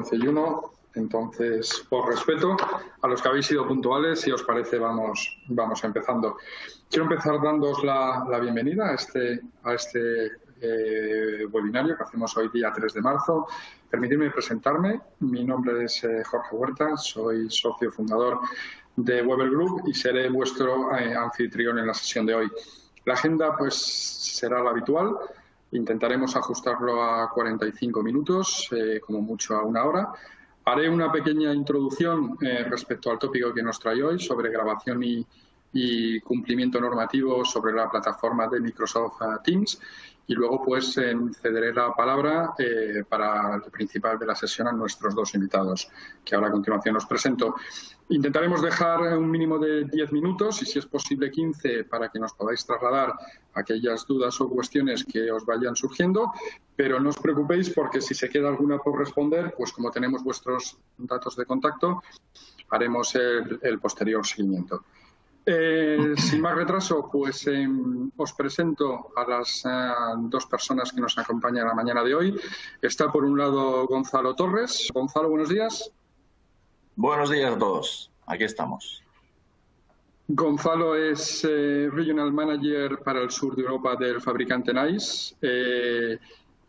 11:01. Entonces, por respeto a los que habéis sido puntuales, si os parece, vamos empezando. Quiero empezar dándoos la bienvenida a este webinario que hacemos hoy, día 3 de marzo. Permitidme presentarme. Mi nombre es Jorge Huerta, soy socio fundador de Weber Group y seré vuestro anfitrión en la sesión de hoy. La agenda pues será la habitual. Intentaremos ajustarlo a 45 minutos, como mucho a una hora. Haré una pequeña introducción respecto al tópico que nos trae hoy sobre grabación y cumplimiento normativo sobre la plataforma de Microsoft Teams, y luego pues cederé la palabra para el principal de la sesión a nuestros dos invitados, que ahora a continuación os presento. Intentaremos dejar un mínimo de 10 minutos y, si es posible, 15 para que nos podáis trasladar aquellas dudas o cuestiones que os vayan surgiendo, pero no os preocupéis porque si se queda alguna por responder, pues como tenemos vuestros datos de contacto, haremos el posterior seguimiento. Sin más retraso, pues os presento a las dos personas que nos acompañan la mañana de hoy. Está por un lado Gonzalo Torres. Gonzalo, buenos días. Buenos días a todos. Aquí estamos. Gonzalo es Regional Manager para el sur de Europa del fabricante NICE.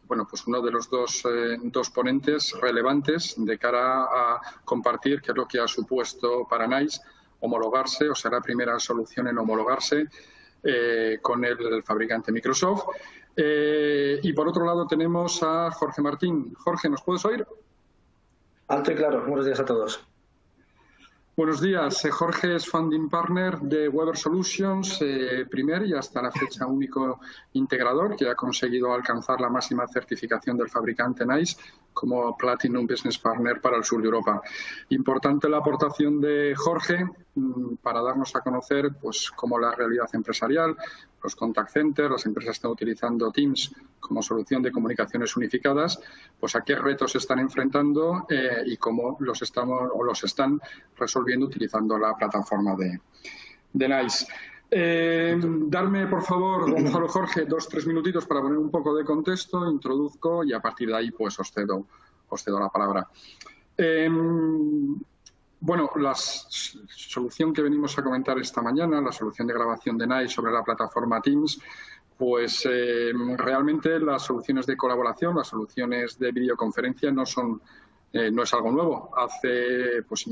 Bueno, pues uno de los dos ponentes relevantes de cara a compartir qué es lo que ha supuesto para NICE homologarse, o sea, la primera solución en homologarse con el fabricante Microsoft. Y por otro lado tenemos a Jorge Martín. Jorge, ¿nos puedes oír? Alto y claro. Buenos días a todos. Buenos días. Jorge es Founding Partner de Weber Solutions, primer y hasta la fecha único integrador que ha conseguido alcanzar la máxima certificación del fabricante NICE como Platinum Business Partner para el sur de Europa. Importante la aportación de Jorge para darnos a conocer pues cómo la realidad empresarial, los contact centers, las empresas están utilizando Teams como solución de comunicaciones unificadas, pues a qué retos se están enfrentando y cómo los están resolviendo utilizando la plataforma de NICE. Darme, por favor, Gonzalo, Jorge, 2-3 minutitos para poner un poco de contexto, introduzco y a partir de ahí pues os cedo la palabra. Bueno, la solución que venimos a comentar esta mañana, la solución de grabación de NICE sobre la plataforma Teams, pues realmente las soluciones de colaboración, las soluciones de videoconferencia no es algo nuevo. Hace pues,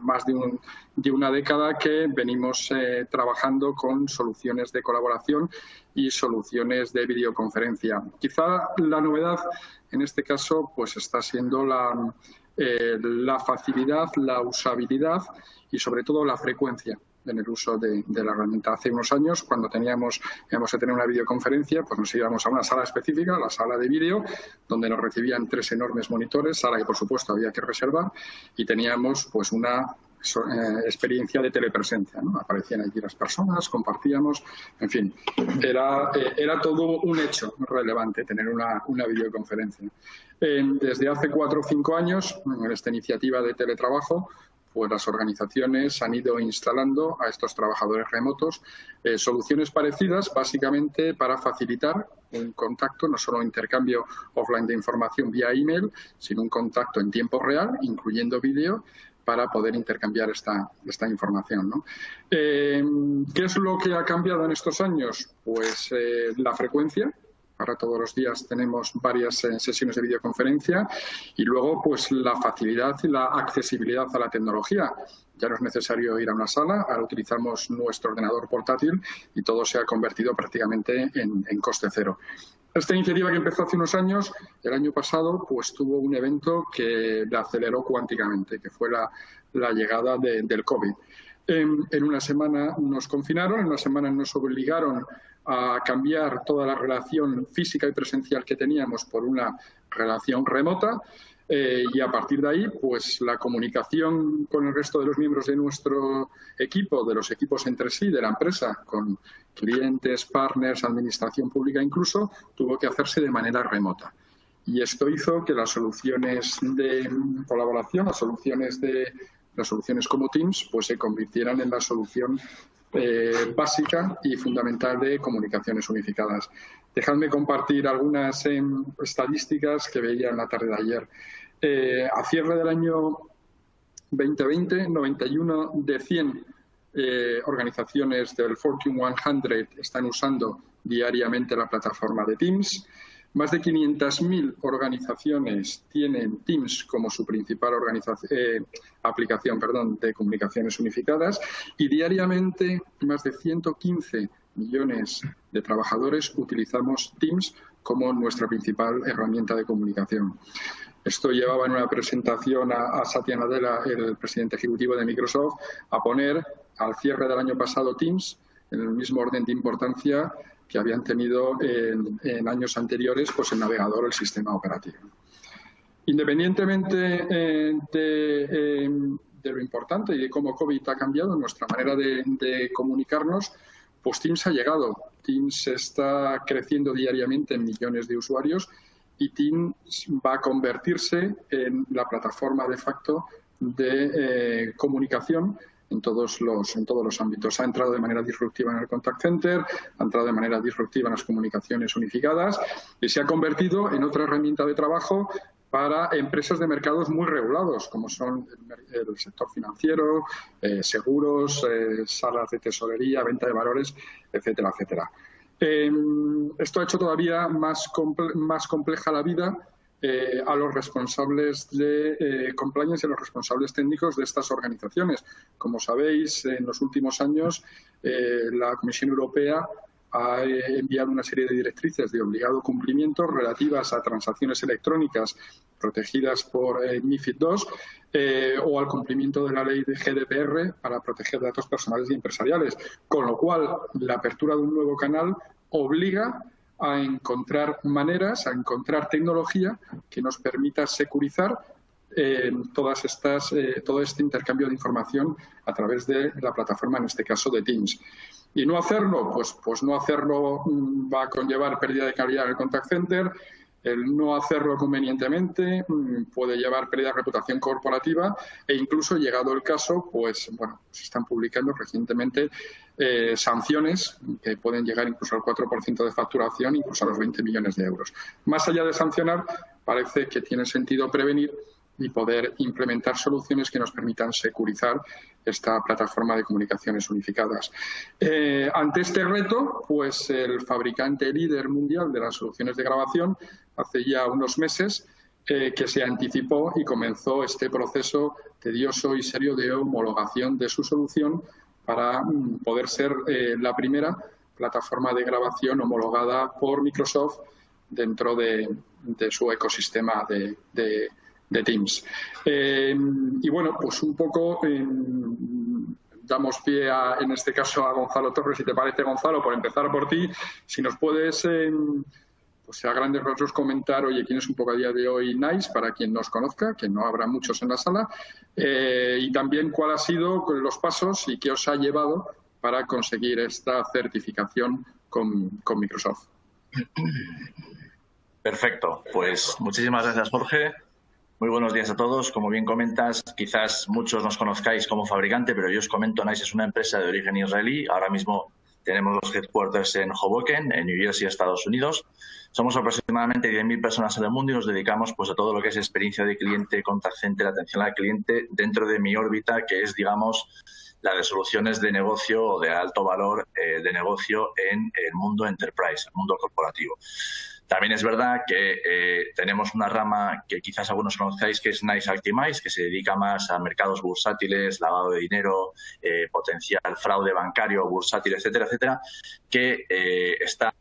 más de una década que venimos trabajando con soluciones de colaboración y soluciones de videoconferencia. Quizá la novedad en este caso pues está siendo la facilidad, la usabilidad y sobre todo la frecuencia en el uso de la herramienta. Hace unos años, cuando íbamos a tener una videoconferencia, pues nos íbamos a una sala específica, la sala de vídeo, donde nos recibían 3 enormes monitores, sala que por supuesto había que reservar, y teníamos pues una experiencia de telepresencia, ¿no? Aparecían allí las personas, compartíamos, en fin, era todo un hecho relevante tener una videoconferencia. Desde hace 4 o 5 años, en esta iniciativa de teletrabajo, pues las organizaciones han ido instalando a estos trabajadores remotos soluciones parecidas, básicamente para facilitar un contacto, no solo intercambio offline de información vía email, sino un contacto en tiempo real, incluyendo vídeo, para poder intercambiar esta información, ¿no? ¿Qué es lo que ha cambiado en estos años? Pues la frecuencia. Ahora todos los días tenemos varias sesiones de videoconferencia y luego pues la facilidad y la accesibilidad a la tecnología. Ya no es necesario ir a una sala, ahora utilizamos nuestro ordenador portátil y todo se ha convertido prácticamente en coste cero. Esta iniciativa que empezó hace unos años, el año pasado, pues tuvo un evento que la aceleró cuánticamente, que fue la llegada del COVID. En una semana nos confinaron, en una semana nos obligaron a cambiar toda la relación física y presencial que teníamos por una relación remota y a partir de ahí pues la comunicación con el resto de los miembros de nuestro equipo, de los equipos entre sí, de la empresa, con clientes, partners, administración pública incluso, tuvo que hacerse de manera remota. Y esto hizo que las soluciones de colaboración, las soluciones como Teams, pues se convirtieran en la solución básica y fundamental de comunicaciones unificadas. Dejadme compartir algunas estadísticas que veía en la tarde de ayer. A cierre del año 2020, 91 de 100 organizaciones del Fortune 100 están usando diariamente la plataforma de Teams. Más de 500.000 organizaciones tienen Teams como su principal aplicación de comunicaciones unificadas y diariamente más de 115 millones de trabajadores utilizamos Teams como nuestra principal herramienta de comunicación. Esto llevaba en una presentación a Satya Nadella, el presidente ejecutivo de Microsoft, a poner al cierre del año pasado Teams en el mismo orden de importancia que habían tenido en años anteriores pues el navegador o el sistema operativo. Independientemente de lo importante y de cómo COVID ha cambiado nuestra manera de comunicarnos, pues Teams ha llegado. Teams está creciendo diariamente en millones de usuarios y Teams va a convertirse en la plataforma de facto de comunicación en todos los ámbitos. Ha entrado de manera disruptiva en el contact center, ha entrado de manera disruptiva en las comunicaciones unificadas y se ha convertido en otra herramienta de trabajo para empresas de mercados muy regulados, como son el sector financiero, seguros, salas de tesorería, venta de valores, etcétera, etcétera. Esto ha hecho todavía más compleja la vida a los responsables de compliance y a los responsables técnicos de estas organizaciones. Como sabéis, en los últimos años la Comisión Europea ha enviado una serie de directrices de obligado cumplimiento relativas a transacciones electrónicas protegidas por MiFID II o al cumplimiento de la ley de GDPR para proteger datos personales y empresariales. Con lo cual, la apertura de un nuevo canal obliga a encontrar maneras, a encontrar tecnología que nos permita securizar todo este intercambio de información a través de la plataforma, en este caso de Teams. Y no hacerlo, pues no hacerlo va a conllevar pérdida de calidad en el contact center. El no hacerlo convenientemente puede llevar pérdida de reputación corporativa e incluso, llegado el caso, pues bueno, se están publicando recientemente sanciones que pueden llegar incluso al 4% de facturación, incluso a los 20 millones de euros. Más allá de sancionar, parece que tiene sentido prevenir y poder implementar soluciones que nos permitan securizar esta plataforma de comunicaciones unificadas. Ante este reto, pues el fabricante líder mundial de las soluciones de grabación hace ya unos meses que se anticipó y comenzó este proceso tedioso y serio de homologación de su solución para poder ser la primera plataforma de grabación homologada por Microsoft dentro de su ecosistema de Teams. Y bueno, pues un poco damos pie en este caso a Gonzalo Torres, si te parece, Gonzalo, por empezar por ti, si nos puedes pues a grandes rasgos comentar, oye, quién es un poco a día de hoy NICE, para quien nos conozca, que no habrá muchos en la sala, y también cuál ha sido los pasos y qué os ha llevado para conseguir esta certificación con Microsoft. Perfecto, pues muchísimas gracias, Jorge. Muy buenos días a todos. Como bien comentas, quizás muchos nos conozcáis como fabricante, pero yo os comento, NICE es una empresa de origen israelí. Ahora mismo tenemos los headquarters en Hoboken, en New Jersey, Estados Unidos. Somos aproximadamente 10.000 personas en el mundo y nos dedicamos pues a todo lo que es experiencia de cliente, contact center, atención al cliente, dentro de mi órbita, que es, digamos, la de soluciones de negocio o de alto valor de negocio en el mundo enterprise, el mundo corporativo. También es verdad que tenemos una rama que quizás algunos conozcáis, que es NICE Actimize, que se dedica más a mercados bursátiles, lavado de dinero, potencial fraude bancario, bursátil, etcétera, etcétera, que está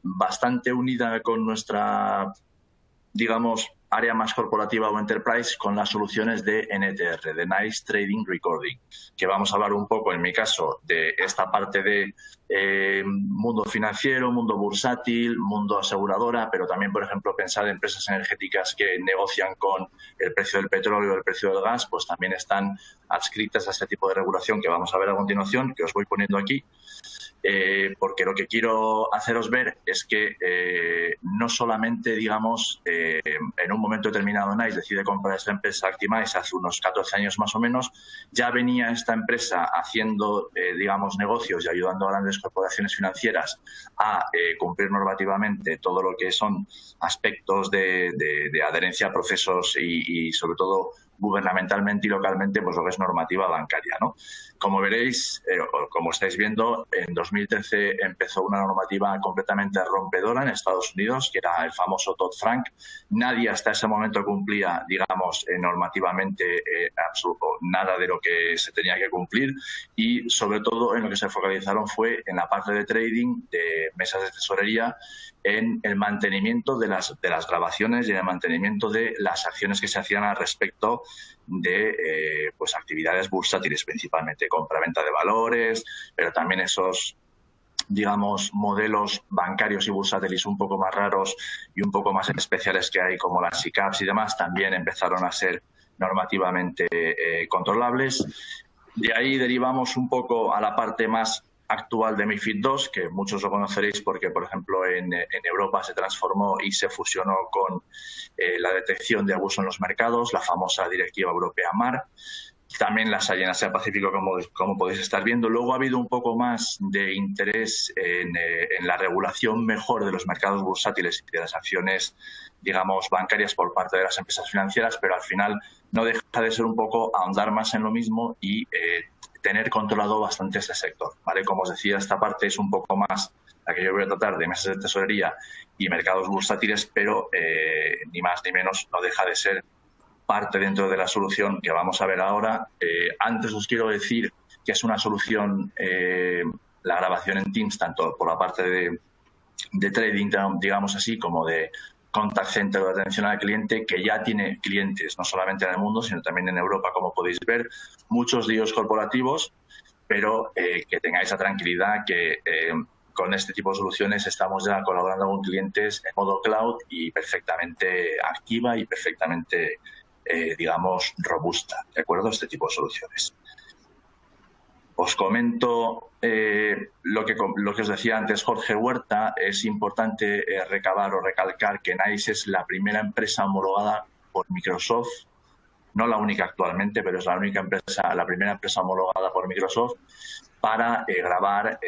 bastante unida con nuestra, digamos, área más corporativa o enterprise, con las soluciones de NTR, de NICE Trading Recording, que vamos a hablar un poco, en mi caso, de esta parte de mundo financiero, mundo bursátil, mundo aseguradora, pero también, por ejemplo, pensar en empresas energéticas que negocian con el precio del petróleo o el precio del gas, pues también están adscritas a este tipo de regulación que vamos a ver a continuación, que os voy poniendo aquí. porque lo que quiero haceros ver es que no solamente, digamos, en un momento determinado NICE decide comprar esta empresa Actimize hace unos 14 años más o menos, ya venía esta empresa haciendo, digamos, negocios y ayudando a grandes corporaciones financieras a cumplir normativamente todo lo que son aspectos de adherencia a procesos y sobre todo gubernamentalmente y localmente, pues lo que es normativa bancaria, ¿no? Como veréis, o como estáis viendo, en 2013 empezó una normativa completamente rompedora en Estados Unidos, que era el famoso Dodd-Frank. Nadie hasta ese momento cumplía, digamos, normativamente nada de lo que se tenía que cumplir, y sobre todo en lo que se focalizaron fue en la parte de trading, de mesas de tesorería, en el mantenimiento de las grabaciones y en el mantenimiento de las acciones que se hacían al respecto de pues actividades bursátiles, principalmente compra-venta de valores, pero también esos, digamos, modelos bancarios y bursátiles un poco más raros y un poco más especiales que hay, como las SICAPs y demás, también empezaron a ser normativamente controlables. De ahí derivamos un poco a la parte más actual de MiFID II, que muchos lo conoceréis porque, por ejemplo, en Europa se transformó y se fusionó con la detección de abuso en los mercados, la famosa Directiva Europea MAR. También las hay en Asia Pacífico, como podéis estar viendo. Luego ha habido un poco más de interés en la regulación mejor de los mercados bursátiles y de las acciones, digamos, bancarias por parte de las empresas financieras, pero al final no deja de ser un poco ahondar más en lo mismo y tener controlado bastante este sector, ¿vale? Como os decía, esta parte es un poco más la que yo voy a tratar de mesas de tesorería y mercados bursátiles, pero ni más ni menos no deja de ser parte dentro de la solución que vamos a ver ahora. Antes os quiero decir que es una solución, la grabación en Teams, tanto por la parte de trading, digamos así, como de contact center o de atención al cliente, que ya tiene clientes no solamente en el mundo, sino también en Europa, como podéis ver, muchos de ellos corporativos, pero que tengáis la tranquilidad que con este tipo de soluciones estamos ya colaborando con clientes en modo cloud y perfectamente activa y perfectamente, digamos, robusta, ¿de acuerdo? Este tipo de soluciones. Os comento lo que os decía antes Jorge Huerta. Es importante recabar o recalcar que NICE es la primera empresa homologada por Microsoft, no la única actualmente, pero es la primera empresa homologada por Microsoft para grabar,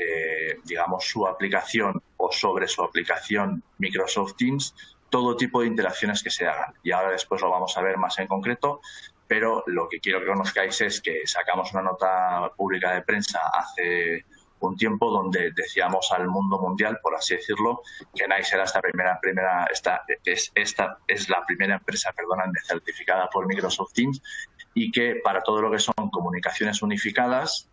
digamos, su aplicación o sobre su aplicación Microsoft Teams todo tipo de interacciones que se hagan. Y ahora después lo vamos a ver más en concreto. Pero lo que quiero que conozcáis es que sacamos una nota pública de prensa hace un tiempo donde decíamos al mundo mundial, por así decirlo, que NICE era esta es la primera empresa, certificada por Microsoft Teams, y que para todo lo que son comunicaciones unificadas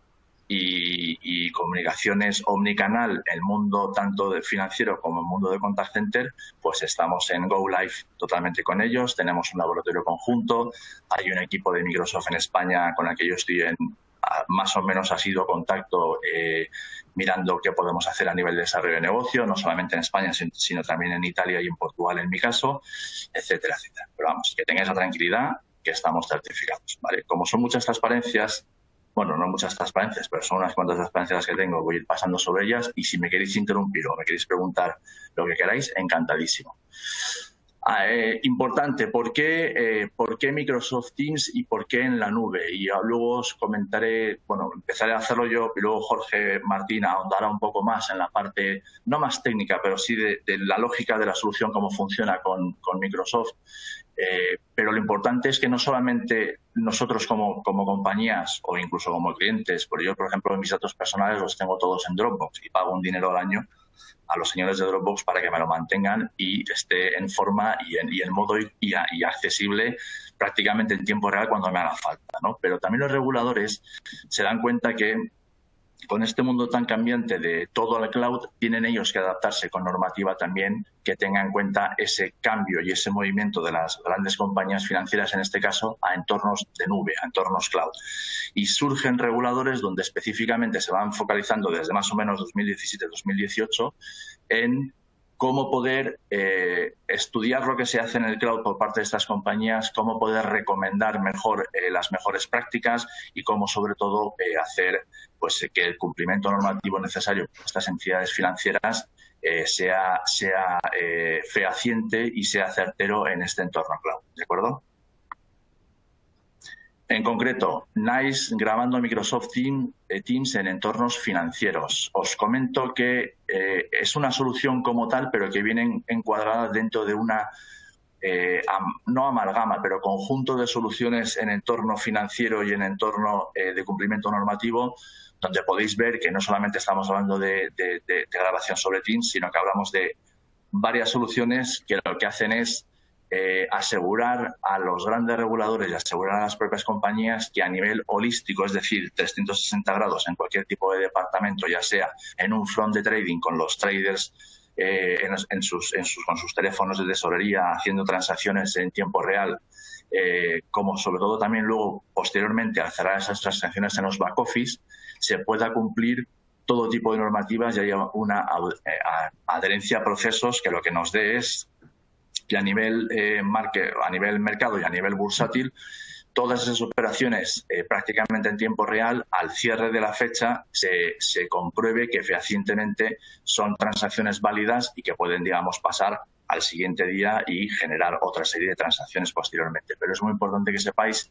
y comunicaciones omnicanal, el mundo tanto del financiero como el mundo de contact center, pues estamos en Go Live totalmente con ellos. Tenemos un laboratorio conjunto, hay un equipo de Microsoft en España con el que yo estoy más o menos asiduo contacto, mirando qué podemos hacer a nivel de desarrollo de negocio, no solamente en España, sino también en Italia y en Portugal en mi caso, etcétera, etcétera. Pero vamos, que tengáis la tranquilidad que estamos certificados, ¿vale? Como son muchas transparencias, bueno, no muchas transparencias, pero son unas cuantas transparencias las que tengo, voy a ir pasando sobre ellas, y si me queréis interrumpir o me queréis preguntar lo que queráis, encantadísimo. Importante, ¿por qué Microsoft Teams y por qué en la nube? Y luego os comentaré, bueno, empezaré a hacerlo yo y luego Jorge Martín ahondará un poco más en la parte, no más técnica, pero sí de la lógica de la solución, cómo funciona con Microsoft. Pero lo importante es que no solamente nosotros como compañías o incluso como clientes, porque yo, por ejemplo, mis datos personales los tengo todos en Dropbox y pago un dinero al año a los señores de Dropbox para que me lo mantengan y esté en forma y en modo y accesible prácticamente en tiempo real cuando me haga falta, ¿no? Pero también los reguladores se dan cuenta que con este mundo tan cambiante de todo al cloud, tienen ellos que adaptarse con normativa también que tenga en cuenta ese cambio y ese movimiento de las grandes compañías financieras, en este caso, a entornos de nube, a entornos cloud. Y surgen reguladores donde específicamente se van focalizando desde más o menos 2017-2018 en cómo poder estudiar lo que se hace en el cloud por parte de estas compañías, cómo poder recomendar mejor las mejores prácticas y cómo, sobre todo, hacer pues que el cumplimiento normativo necesario por estas entidades financieras sea fehaciente y sea certero en este entorno cloud. ¿De acuerdo? En concreto, NICE grabando Microsoft Teams en entornos financieros. Os comento que es una solución como tal, pero que viene encuadrada dentro de una, no amalgama, pero conjunto de soluciones en entorno financiero y en entorno de cumplimiento normativo, donde podéis ver que no solamente estamos hablando de grabación sobre Teams, sino que hablamos de varias soluciones que lo que hacen es asegurar a los grandes reguladores y asegurar a las propias compañías que a nivel holístico, es decir, 360 grados en cualquier tipo de departamento, ya sea en un front de trading con los traders con sus teléfonos de tesorería haciendo transacciones en tiempo real, como sobre todo también luego posteriormente al cerrar esas transacciones en los back office, se pueda cumplir todo tipo de normativas y haya una adherencia a procesos que lo que nos dé es que a nivel mercado y a nivel bursátil, todas esas operaciones prácticamente en tiempo real, al cierre de la fecha, se compruebe que fehacientemente son transacciones válidas y que pueden, digamos, pasar al siguiente día y generar otra serie de transacciones posteriormente. Pero es muy importante que sepáis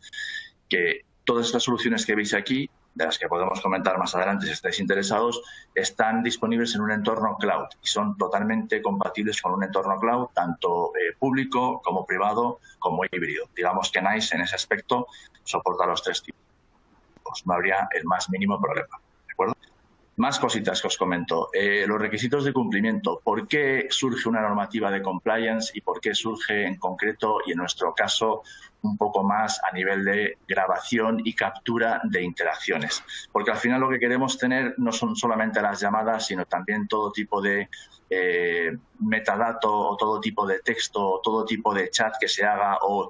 que todas estas soluciones que veis aquí, de las que podemos comentar más adelante si estáis interesados, están disponibles en un entorno cloud y son totalmente compatibles con un entorno cloud, tanto público como privado como híbrido. Digamos que NICE en ese aspecto soporta los tres tipos. No habría el más mínimo problema. ¿De acuerdo? Más cositas que os comento. Los requisitos de cumplimiento. ¿Por qué surge una normativa de compliance y por qué surge en concreto y en nuestro caso un poco más a nivel de grabación y captura de interacciones? Porque al final lo que queremos tener no son solamente las llamadas, sino también todo tipo de metadato o todo tipo de texto o todo tipo de chat que se haga o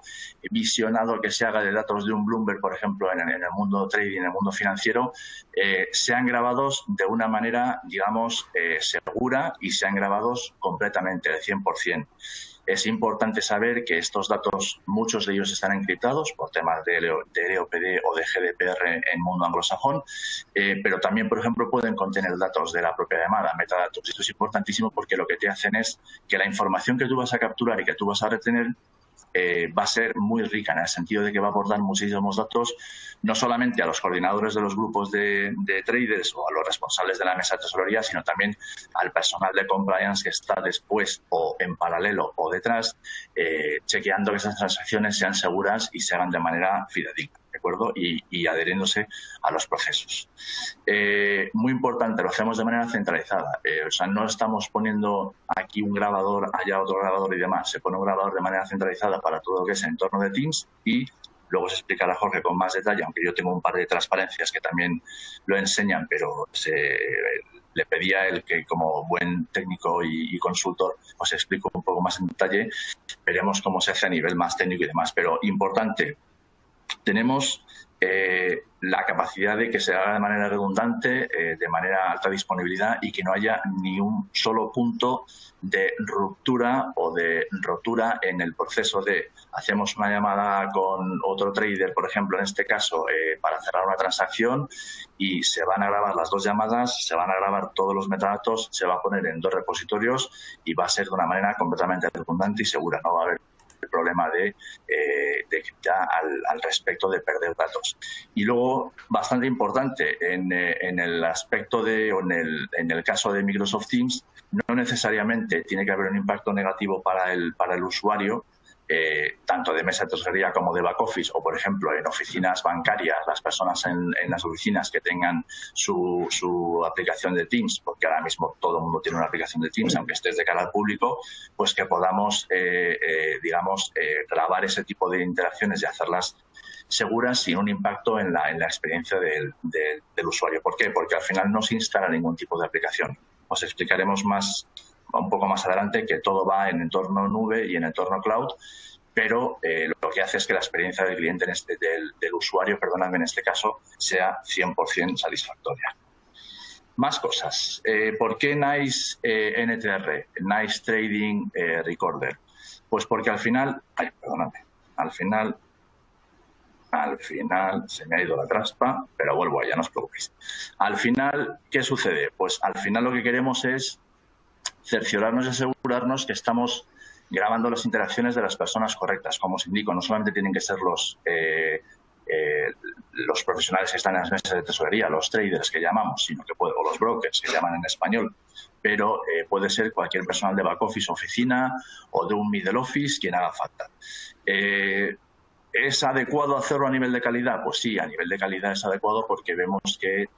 visionado que se haga de datos de un Bloomberg, por ejemplo, en el mundo trading, en el mundo financiero, sean grabados de una manera, digamos, segura y sean grabados completamente, al 100%. Es importante saber que estos datos, muchos de ellos están encriptados por temas de LOPD o de GDPR en el mundo anglosajón, pero también, por ejemplo, pueden contener datos de la propia llamada, metadatos. Esto es importantísimo porque lo que te hacen es que la información que tú vas a capturar y que tú vas a retener va a ser muy rica en el sentido de que va a aportar muchísimos datos, no solamente a los coordinadores de los grupos de traders o a los responsables de la mesa de tesorería, sino también al personal de compliance que está después o en paralelo o detrás, chequeando que esas transacciones sean seguras y se hagan de manera fidedigna, ¿de acuerdo? Y adheriéndose a los procesos. Muy importante, lo hacemos de manera centralizada. O sea, no estamos poniendo aquí un grabador, allá otro grabador y demás. Se pone un grabador de manera centralizada para todo lo que es el entorno de Teams y luego se explicará Jorge con más detalle, aunque yo tengo un par de transparencias que también lo enseñan, pero le pedía a él que como buen técnico y consultor os explico un poco más en detalle. Veremos cómo se hace a nivel más técnico y demás, pero importante, tenemos la capacidad de que se haga de manera redundante, de manera alta disponibilidad y que no haya ni un solo punto de ruptura o de rotura en el proceso de hacemos una llamada con otro trader, por ejemplo, en este caso, para cerrar una transacción y se van a grabar las dos llamadas, se van a grabar todos los metadatos, se va a poner en dos repositorios y va a ser de una manera completamente redundante y segura. No va a haber el problema de ya al respecto de perder datos. Y luego, bastante importante, en el aspecto de, o en el caso de Microsoft Teams, no necesariamente tiene que haber un impacto negativo para el usuario, tanto de mesa de tesorería como de back office, o por ejemplo en oficinas bancarias, las personas en las oficinas que tengan su aplicación de Teams, porque ahora mismo todo el mundo tiene una aplicación de Teams, aunque estés de cara al público, pues que podamos, grabar ese tipo de interacciones y hacerlas seguras sin un impacto en la experiencia del usuario. ¿Por qué? Porque al final no se instala ningún tipo de aplicación. Os explicaremos un poco más adelante que todo va en entorno nube y en entorno cloud, pero lo que hace es que la experiencia del cliente, del usuario, perdóname, en este caso, sea 100% satisfactoria. Más cosas. ¿Por qué NICE NTR, NICE Trading Recorder? Pues porque al final, al final se me ha ido la traspa, pero vuelvo allá, no os preocupéis. Al final, ¿qué sucede? Pues al final lo que queremos es cerciorarnos y asegurarnos que estamos grabando las interacciones de las personas correctas. Como os indico, no solamente tienen que ser los profesionales que están en las mesas de tesorería, los traders que llamamos, sino que o los brokers que llaman en español, pero puede ser cualquier personal de back office, oficina o de un middle office, quien haga falta. ¿Es adecuado hacerlo a nivel de calidad? Pues sí, a nivel de calidad es adecuado porque vemos que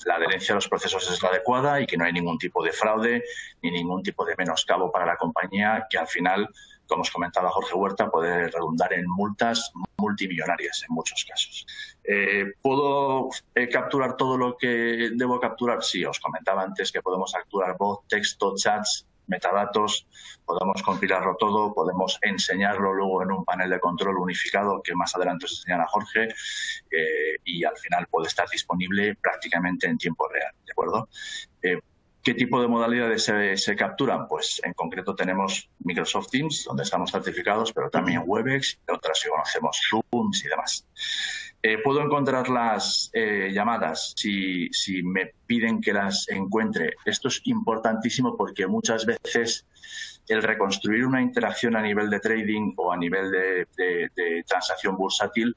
la adherencia a los procesos es la adecuada y que no hay ningún tipo de fraude ni ningún tipo de menoscabo para la compañía, que al final, como os comentaba Jorge Huerta, puede redundar en multas multimillonarias en muchos casos. ¿Puedo capturar todo lo que debo capturar? Sí, os comentaba antes que podemos capturar voz, texto, chats, metadatos, podemos compilarlo todo, podemos enseñarlo luego en un panel de control unificado que más adelante os enseñará Jorge, y al final puede estar disponible prácticamente en tiempo real, ¿de acuerdo? ¿Qué tipo de modalidades se capturan? Pues en concreto tenemos Microsoft Teams, donde estamos certificados, pero también Webex y otras que conocemos, Zoom y demás. ¿Puedo encontrar las llamadas si me piden que las encuentre? Esto es importantísimo porque muchas veces el reconstruir una interacción a nivel de trading o a nivel de transacción bursátil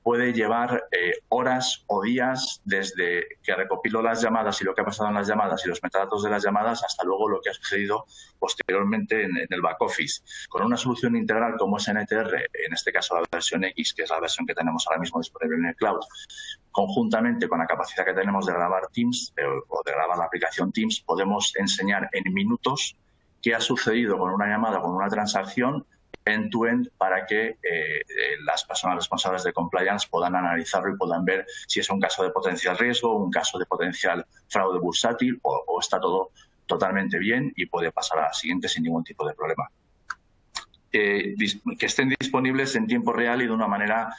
puede llevar horas o días desde que recopilo las llamadas y lo que ha pasado en las llamadas y los metadatos de las llamadas hasta luego lo que ha sucedido posteriormente en el back office. Con una solución integral como es NTR, en este caso la versión X, que es la versión que tenemos ahora mismo disponible en el cloud, conjuntamente con la capacidad que tenemos de grabar Teams o de grabar la aplicación Teams, podemos enseñar en minutos qué ha sucedido con una llamada, con una transacción, end-to-end, para que las personas responsables de compliance puedan analizarlo y puedan ver si es un caso de potencial riesgo, un caso de potencial fraude bursátil o está todo totalmente bien y puede pasar a la siguiente sin ningún tipo de problema. Que estén disponibles en tiempo real y de una manera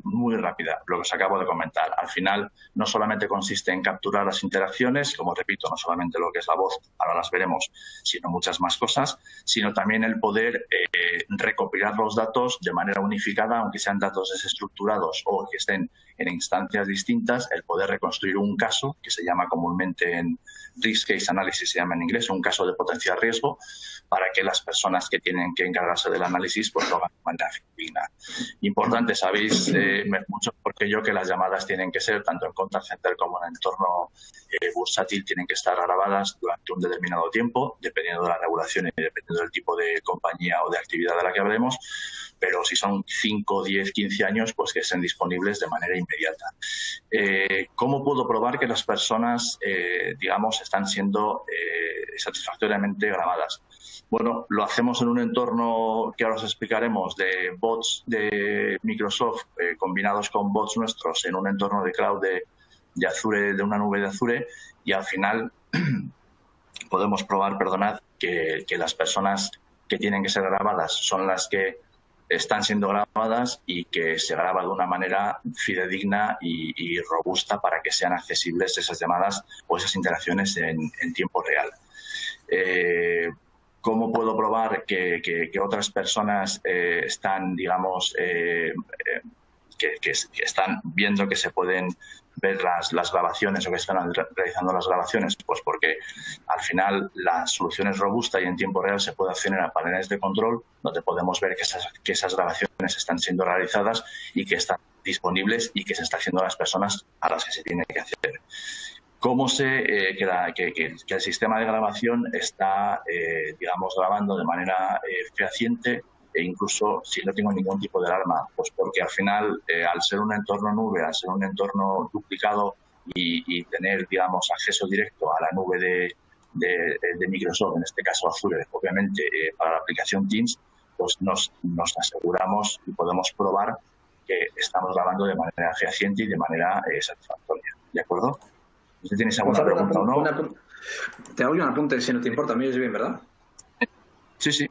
muy rápida, lo que os acabo de comentar. Al final no solamente consiste en capturar las interacciones, como repito, no solamente lo que es la voz, ahora las veremos, sino muchas más cosas, sino también el poder recopilar los datos de manera unificada, aunque sean datos desestructurados o que estén en instancias distintas, el poder reconstruir un caso, que se llama comúnmente en Risk Case Analysis, se llama en inglés, un caso de potencial riesgo, para que las personas que tienen que encargarse del análisis pues lo hagan de manera digna. Importante, sabéis mucho porque yo que las llamadas tienen que ser, tanto en contact center como en entorno bursátil, tienen que estar grabadas durante un determinado tiempo, dependiendo de la regulación y dependiendo del tipo de compañía o de actividad de la que hablemos, pero si son 5, 10, 15 años, pues que estén disponibles de manera inmediata. ¿Cómo puedo probar que las personas, digamos, están siendo satisfactoriamente grabadas? Bueno, lo hacemos en un entorno que ahora os explicaremos de bots de Microsoft combinados con bots nuestros en un entorno de cloud de Azure, de una nube de Azure, y al final podemos probar, que las personas que tienen que ser grabadas son las que están siendo grabadas y que se graba de una manera fidedigna y robusta para que sean accesibles esas llamadas o esas interacciones en tiempo real. ¿Cómo puedo probar que otras personas están, digamos, que están viendo que se pueden ver las grabaciones o que están realizando las grabaciones? Pues porque al final la solución es robusta y en tiempo real se puede acceder a paneles de control donde podemos ver que esas grabaciones están siendo realizadas y que están disponibles y que se está haciendo a las personas a las que se tiene que hacer. ¿Cómo sé que el sistema de grabación está, digamos, grabando de manera fehaciente e incluso si no tengo ningún tipo de alarma? Pues porque al final, al ser un entorno nube, al ser un entorno duplicado y tener, digamos, acceso directo a la nube de Microsoft, en este caso Azure, obviamente, para la aplicación Teams, pues nos aseguramos y podemos probar que estamos grabando de manera fehaciente y de manera satisfactoria. ¿De acuerdo? ¿Usted tiene alguna pregunta o no? Te hago un apunte, si no te importa. ¿Me oyes bien, verdad? Sí, sí.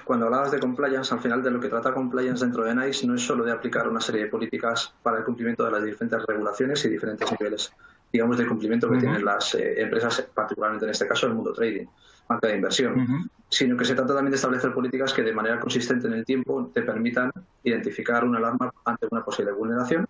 Cuando hablabas de compliance, al final de lo que trata compliance dentro de NICE no es solo de aplicar una serie de políticas para el cumplimiento de las diferentes regulaciones y diferentes niveles. digamos, de cumplimiento que tienen las empresas, particularmente en este caso el mundo trading, banca de inversión, sino que se trata también de establecer políticas que de manera consistente en el tiempo te permitan identificar una alarma ante una posible vulneración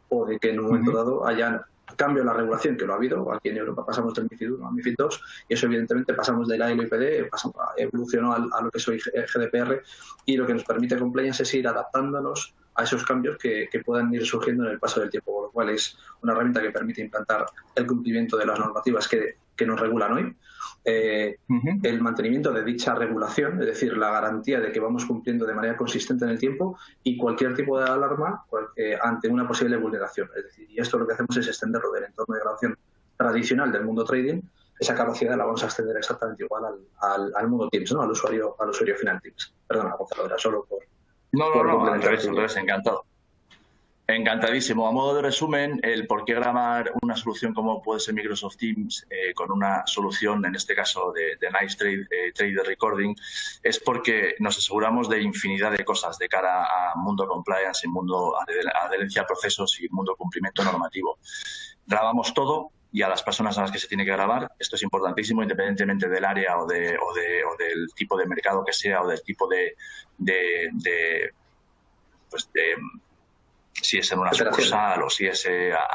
o de que en un momento dado haya cambio en la regulación, que lo ha habido. Aquí en Europa pasamos del MiFID I a MiFID II y eso evidentemente pasamos de la LOPD, evolucionó a lo que es hoy GDPR, y lo que nos permite compliance es ir adaptándonos a esos cambios que puedan ir surgiendo en el paso del tiempo, con lo cual es una herramienta que permite implantar el cumplimiento de las normativas que nos regulan hoy, el mantenimiento de dicha regulación, es decir, la garantía de que vamos cumpliendo de manera consistente en el tiempo, y cualquier tipo de alarma ante una posible vulneración. Es decir, y esto lo que hacemos es extenderlo del entorno de grabación tradicional del mundo trading. Esa capacidad la vamos a extender exactamente igual al mundo Teams, ¿no? al usuario final Teams. Perdona, Gonzalo, era solo por... No, al revés, encantado. Encantadísimo. A modo de resumen, el por qué grabar una solución como puede ser Microsoft Teams con una solución, en este caso de NICE Trade Recording, es porque nos aseguramos de infinidad de cosas de cara a mundo compliance, mundo adherencia a procesos y mundo cumplimiento normativo. Grabamos todo y a las personas a las que se tiene que grabar. Esto es importantísimo, independientemente del área o del tipo de mercado que sea, o del tipo de si es en una sucursal o si es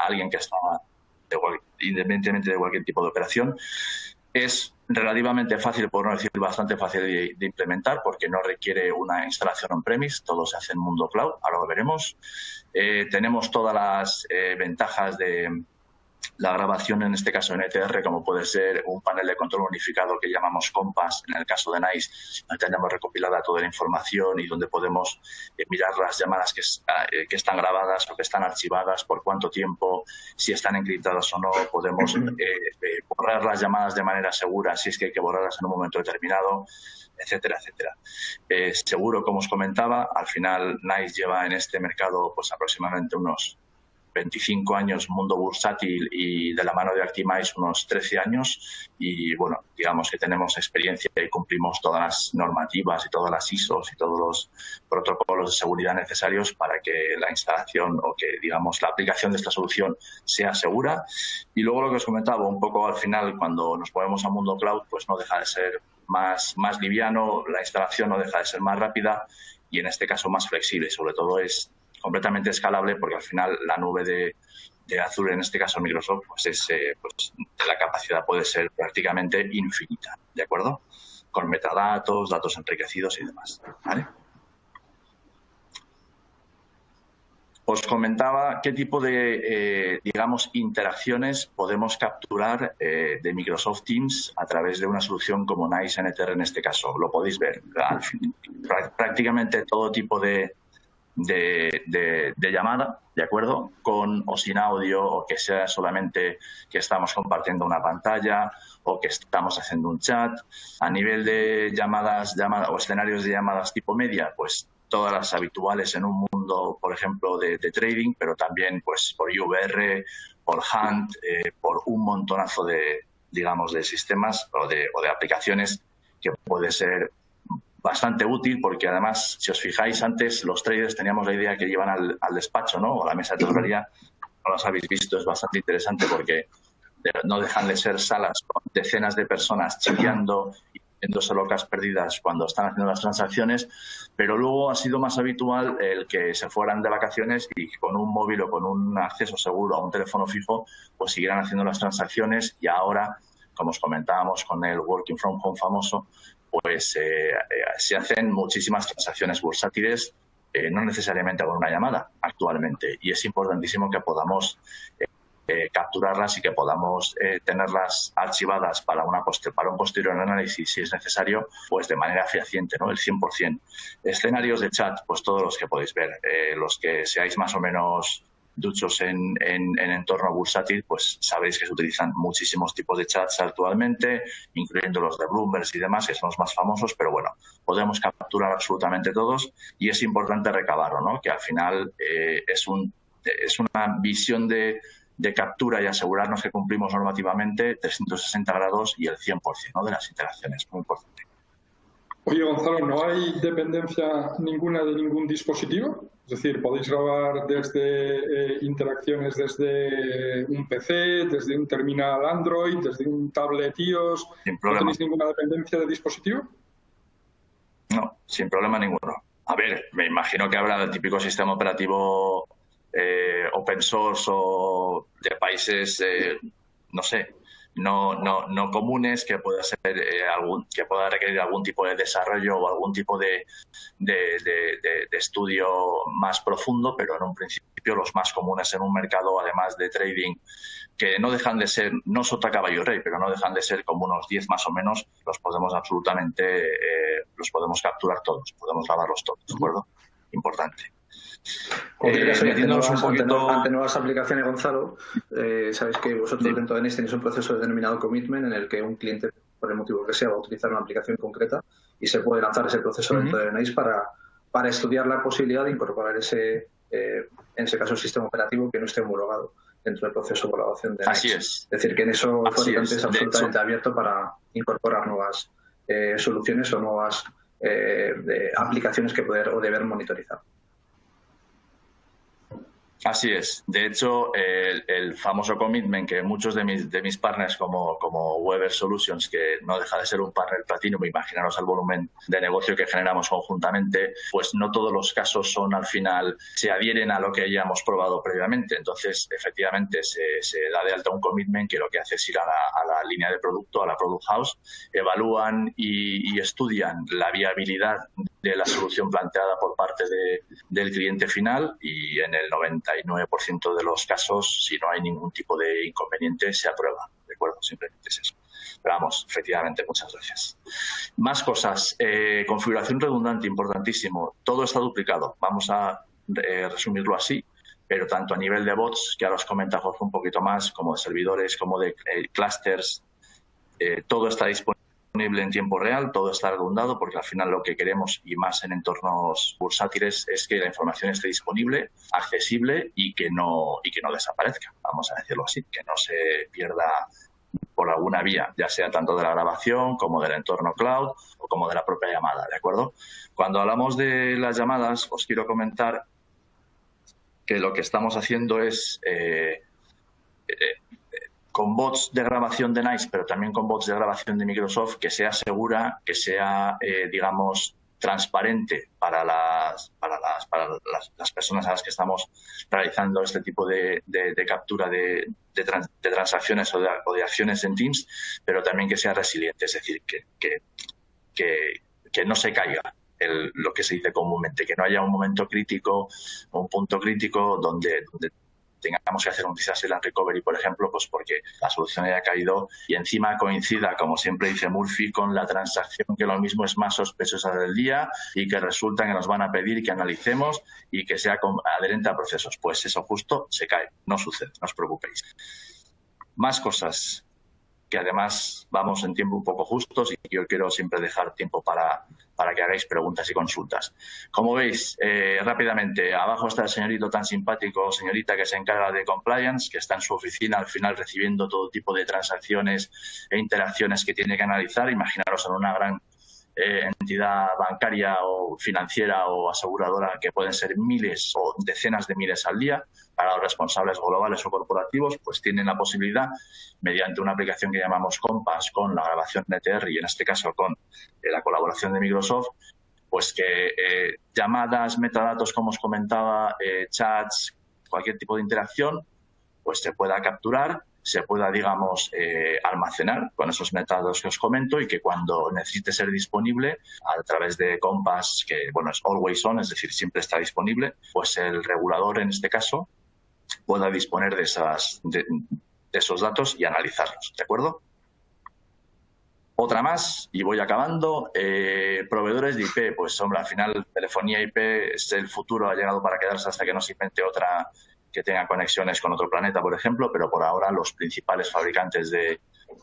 alguien que está, independientemente de cualquier tipo de operación. Es relativamente fácil, por no decir bastante fácil de implementar, porque no requiere una instalación on-premise, todo se hace en mundo cloud, ahora lo veremos. Tenemos todas las ventajas de la grabación, en este caso en ETR, como puede ser un panel de control unificado que llamamos Compass, en el caso de NICE, donde tenemos recopilada toda la información y donde podemos mirar las llamadas que están grabadas o que están archivadas, por cuánto tiempo, si están encriptadas o no. Podemos borrar las llamadas de manera segura si es que hay que borrarlas en un momento determinado, etcétera, etcétera. Seguro, como os comentaba, al final NICE lleva en este mercado pues aproximadamente unos 25 años, mundo bursátil, y de la mano de Actimize unos 13 años, y bueno, digamos que tenemos experiencia y cumplimos todas las normativas y todas las ISOs y todos los protocolos de seguridad necesarios para que la instalación o que, digamos, la aplicación de esta solución sea segura. Y luego lo que os comentaba un poco al final, cuando nos movemos a mundo cloud, pues no deja de ser más liviano, la instalación no deja de ser más rápida y en este caso más flexible. Sobre todo es completamente escalable porque al final la nube de Azure, en este caso Microsoft, pues la capacidad puede ser prácticamente infinita, ¿de acuerdo? Con metadatos, datos enriquecidos y demás, ¿vale? Os comentaba qué tipo de, digamos, interacciones podemos capturar de Microsoft Teams a través de una solución como NICE NTR en este caso. Lo podéis ver. Prácticamente todo tipo de llamada, ¿de acuerdo? Con o sin audio, o que sea solamente que estamos compartiendo una pantalla o que estamos haciendo un chat. A nivel de llamadas o escenarios de llamadas tipo media, pues todas las habituales en un mundo, por ejemplo, de trading, pero también pues por IVR, por Hunt, por un montonazo de, digamos, de sistemas o de aplicaciones que puede ser bastante útil, porque además, si os fijáis, antes los traders teníamos la idea que llevan al despacho, ¿no? O a la mesa de tesorería. No los habéis visto, es bastante interesante porque no dejan de ser salas con decenas de personas chillando y viéndose locas perdidas cuando están haciendo las transacciones, pero luego ha sido más habitual el que se fueran de vacaciones y con un móvil o con un acceso seguro a un teléfono fijo, pues siguieran haciendo las transacciones. Y ahora, como os comentábamos con el Working from Home famoso, pues se hacen muchísimas transacciones bursátiles, no necesariamente con una llamada actualmente, y es importantísimo que podamos capturarlas y que podamos tenerlas archivadas para un posterior análisis, si es necesario, pues de manera fehaciente, ¿no? El 100%. Escenarios de chat, pues todos los que podéis ver, los que seáis más o menos duchos en entorno bursátil, pues sabéis que se utilizan muchísimos tipos de chats actualmente, incluyendo los de Bloomberg y demás, que son los más famosos, pero bueno, podemos capturar absolutamente todos y es importante recabarlo, ¿no? Que al final es una visión de captura y asegurarnos que cumplimos normativamente 360 grados y el 100%, ¿no? De las interacciones, muy importante. Oye, Gonzalo, ¿no hay dependencia ninguna de ningún dispositivo? Es decir, podéis grabar desde interacciones desde un PC, desde un terminal Android, desde un tablet iOS. Sin ¿No problema. tenéis ninguna dependencia de dispositivo? No, sin problema ninguno. A ver, me imagino que habrá el típico sistema operativo open source o de países, no sé, no comunes, que pueda ser que pueda requerir algún tipo de desarrollo o algún tipo de estudio más profundo, pero en un principio los más comunes en un mercado, además de trading, que no dejan de ser, no sota caballo rey, pero no dejan de ser como unos 10 más o menos, los podemos absolutamente, los podemos capturar todos, podemos grabarlos todos, ¿de acuerdo? Importante. Ante nuevas aplicaciones, Gonzalo, sabéis que vosotros dentro de NICE tenéis un proceso denominado commitment en el que un cliente, por el motivo que sea, va a utilizar una aplicación concreta y se puede lanzar ese proceso dentro de NICE para estudiar la posibilidad de incorporar en ese caso, el sistema operativo que no esté homologado dentro del proceso de colaboración de NICE. Así es. Es decir, que en eso el fabricante es absolutamente abierto para incorporar nuevas soluciones o nuevas aplicaciones que poder o deber monitorizar. Así es. De hecho, el famoso commitment que muchos de mis partners como Weber Solutions, que no deja de ser un partner Platinum, imaginaros el volumen de negocio que generamos conjuntamente, pues no todos los casos son al final, se adhieren a lo que ya hemos probado previamente. Entonces, efectivamente, se da de alta un commitment que lo que hace es ir a la línea de producto, a la Product House, evalúan y estudian la viabilidad de la solución planteada por parte del cliente final, y en el 99% de los casos, si no hay ningún tipo de inconveniente, se aprueba. ¿De acuerdo? Simplemente es eso. Pero vamos, efectivamente, muchas gracias. Más cosas. Configuración redundante, importantísimo. Todo está duplicado. Vamos a resumirlo así, pero tanto a nivel de bots, que ahora os comenta Jorge un poquito más, como de servidores, como de clusters, todo está disponible en tiempo real, todo está redundado, porque al final lo que queremos, y más en entornos bursátiles, es que la información esté disponible, accesible y que no desaparezca, vamos a decirlo así, que no se pierda por alguna vía, ya sea tanto de la grabación como del entorno cloud o como de la propia llamada, ¿de acuerdo? Cuando hablamos de las llamadas, os quiero comentar que lo que estamos haciendo es con bots de grabación de NICE, pero también con bots de grabación de Microsoft, que sea segura, que sea, digamos, transparente para las personas a las que estamos realizando este tipo de captura de transacciones o de acciones en Teams, pero también que sea resiliente, es decir, que no se caiga lo que se dice comúnmente, que no haya un momento crítico, un punto crítico donde tengamos que hacer un disaster and recovery, por ejemplo, pues porque la solución haya caído y encima coincida, como siempre dice Murphy, con la transacción que lo mismo es más sospechosa del día y que resulta que nos van a pedir que analicemos y que sea adherente a procesos. Pues eso justo se cae, no sucede, no os preocupéis. Más cosas, que además vamos en tiempo un poco justos y yo quiero siempre dejar tiempo para que hagáis preguntas y consultas. Como veis, rápidamente, abajo está el señorito tan simpático, señorita, que se encarga de compliance, que está en su oficina al final recibiendo todo tipo de transacciones e interacciones que tiene que analizar. Imaginaros en una gran entidad bancaria o financiera o aseguradora, que pueden ser miles o decenas de miles al día. Para los responsables globales o corporativos, pues tienen la posibilidad, mediante una aplicación que llamamos Compass, con la grabación de ETR y en este caso con la colaboración de Microsoft, pues que llamadas, metadatos, como os comentaba, chats, cualquier tipo de interacción, pues se pueda capturar, se pueda, digamos, almacenar con esos metadatos que os comento, y que cuando necesite ser disponible a través de Compass, que bueno, es always on, es decir, siempre está disponible, pues el regulador en este caso pueda disponer de esos datos y analizarlos, ¿de acuerdo? Otra más, y voy acabando, proveedores de IP. Pues hombre, al final telefonía IP es el futuro, ha llegado para quedarse hasta que no se invente otra que tenga conexiones con otro planeta, por ejemplo, pero por ahora los principales fabricantes de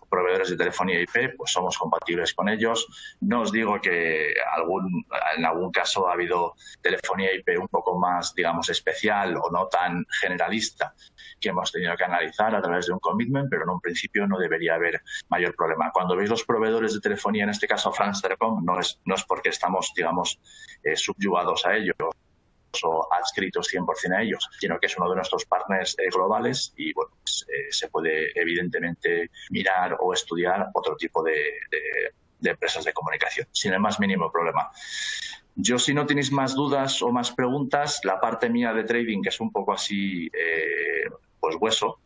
proveedores de telefonía IP, pues somos compatibles con ellos. No os digo que en algún caso ha habido telefonía IP un poco más, digamos, especial o no tan generalista que hemos tenido que analizar a través de un commitment, pero en un principio no debería haber mayor problema. Cuando veis los proveedores de telefonía, en este caso France Telecom, no es porque estamos, digamos, subyugados a ellos o adscritos 100% a ellos, sino que es uno de nuestros partners globales y bueno, pues, se puede evidentemente mirar o estudiar otro tipo de empresas de comunicación, sin el más mínimo problema. Yo, si no tenéis más dudas o más preguntas, la parte mía de trading, que es un poco así, pues hueso,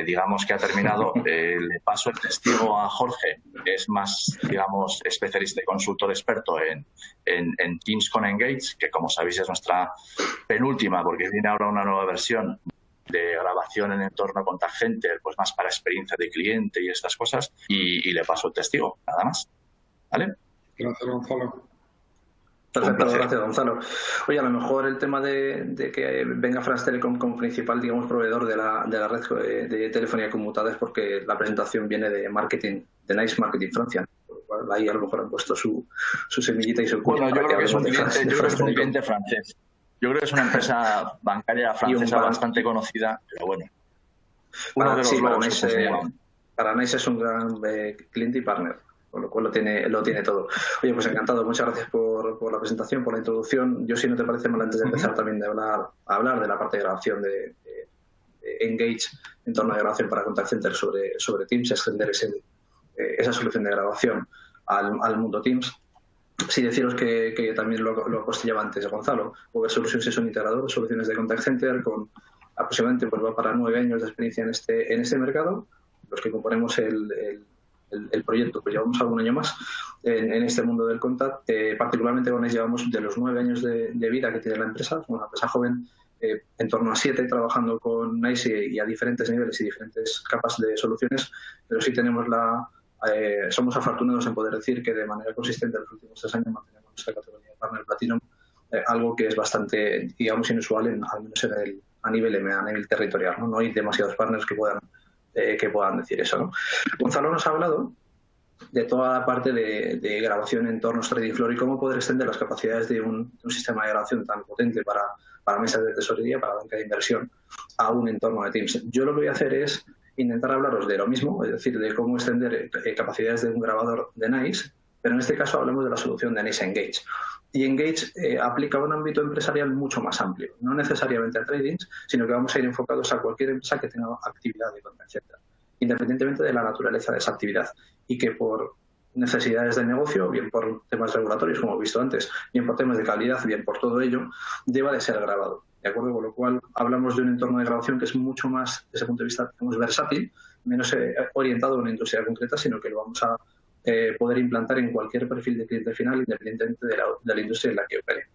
digamos que ha terminado. Le paso el testigo a Jorge, que es más, digamos, especialista y consultor experto en Teams con Engage, que como sabéis es nuestra penúltima, porque viene ahora una nueva versión de grabación en entorno contact center, pues más para experiencia de cliente y estas cosas, y le paso el testigo, nada más. ¿Vale? Gracias, Gonzalo. Perfecto, gracias, Gonzalo. Oye, a lo mejor el tema de que venga France Telecom como principal, digamos, proveedor de la red de telefonía conmutada es porque la presentación viene de marketing, de Nice Marketing Francia. Ahí a lo mejor han puesto su semillita y su cuña. Bueno, yo creo que es un cliente francés. Yo creo que es una empresa bancaria francesa bastante conocida, pero bueno. Uno de los para Nice es un gran cliente y partner, con lo cual lo tiene todo. Oye, pues encantado. Muchas gracias por la presentación, por la introducción. Yo, si no te parece mal, antes de empezar también de hablar de la parte de grabación de Engage, en torno a grabación para contact center sobre Teams, extender esa solución de grabación al mundo Teams. Sí, deciros que también lo apostillaba antes Gonzalo. Over Solutions es un integrador de soluciones de contact center con aproximadamente, pues va para 9 años de experiencia en este mercado. Los que componemos el proyecto, pues llevamos algún año más en este mundo del contact. Particularmente con ellos llevamos de los 9 años de vida que tiene la empresa, es una empresa joven, en torno a 7 trabajando con NICE y a diferentes niveles y diferentes capas de soluciones, pero sí tenemos somos afortunados en poder decir que de manera consistente en los últimos 3 años mantenemos nuestra categoría de Partner Platinum, algo que es bastante, digamos, inusual al menos a nivel EMEA, a nivel territorial, ¿no? No hay demasiados partners que puedan decir eso, ¿no? Gonzalo nos ha hablado de toda la parte de grabación en entornos trading floor y cómo poder extender las capacidades de un sistema de grabación tan potente para mesas de tesorería, para banca de inversión, a un entorno de Teams. Yo lo que voy a hacer es intentar hablaros de lo mismo, es decir, de cómo extender capacidades de un grabador de NICE, pero en este caso hablamos de la solución de NICE Engage. Y Engage aplica un ámbito empresarial mucho más amplio, no necesariamente a trading, sino que vamos a ir enfocados a cualquier empresa que tenga actividad de contact center, independientemente de la naturaleza de esa actividad, y que por necesidades de negocio, bien por temas regulatorios, como he visto antes, bien por temas de calidad, bien por todo ello, deba de ser grabado. ¿De acuerdo? Con lo cual hablamos de un entorno de grabación que es mucho más, desde ese punto de vista, versátil, menos orientado a una industria concreta, sino que lo vamos a poder implantar en cualquier perfil de cliente final, independientemente de la industria en la que opere.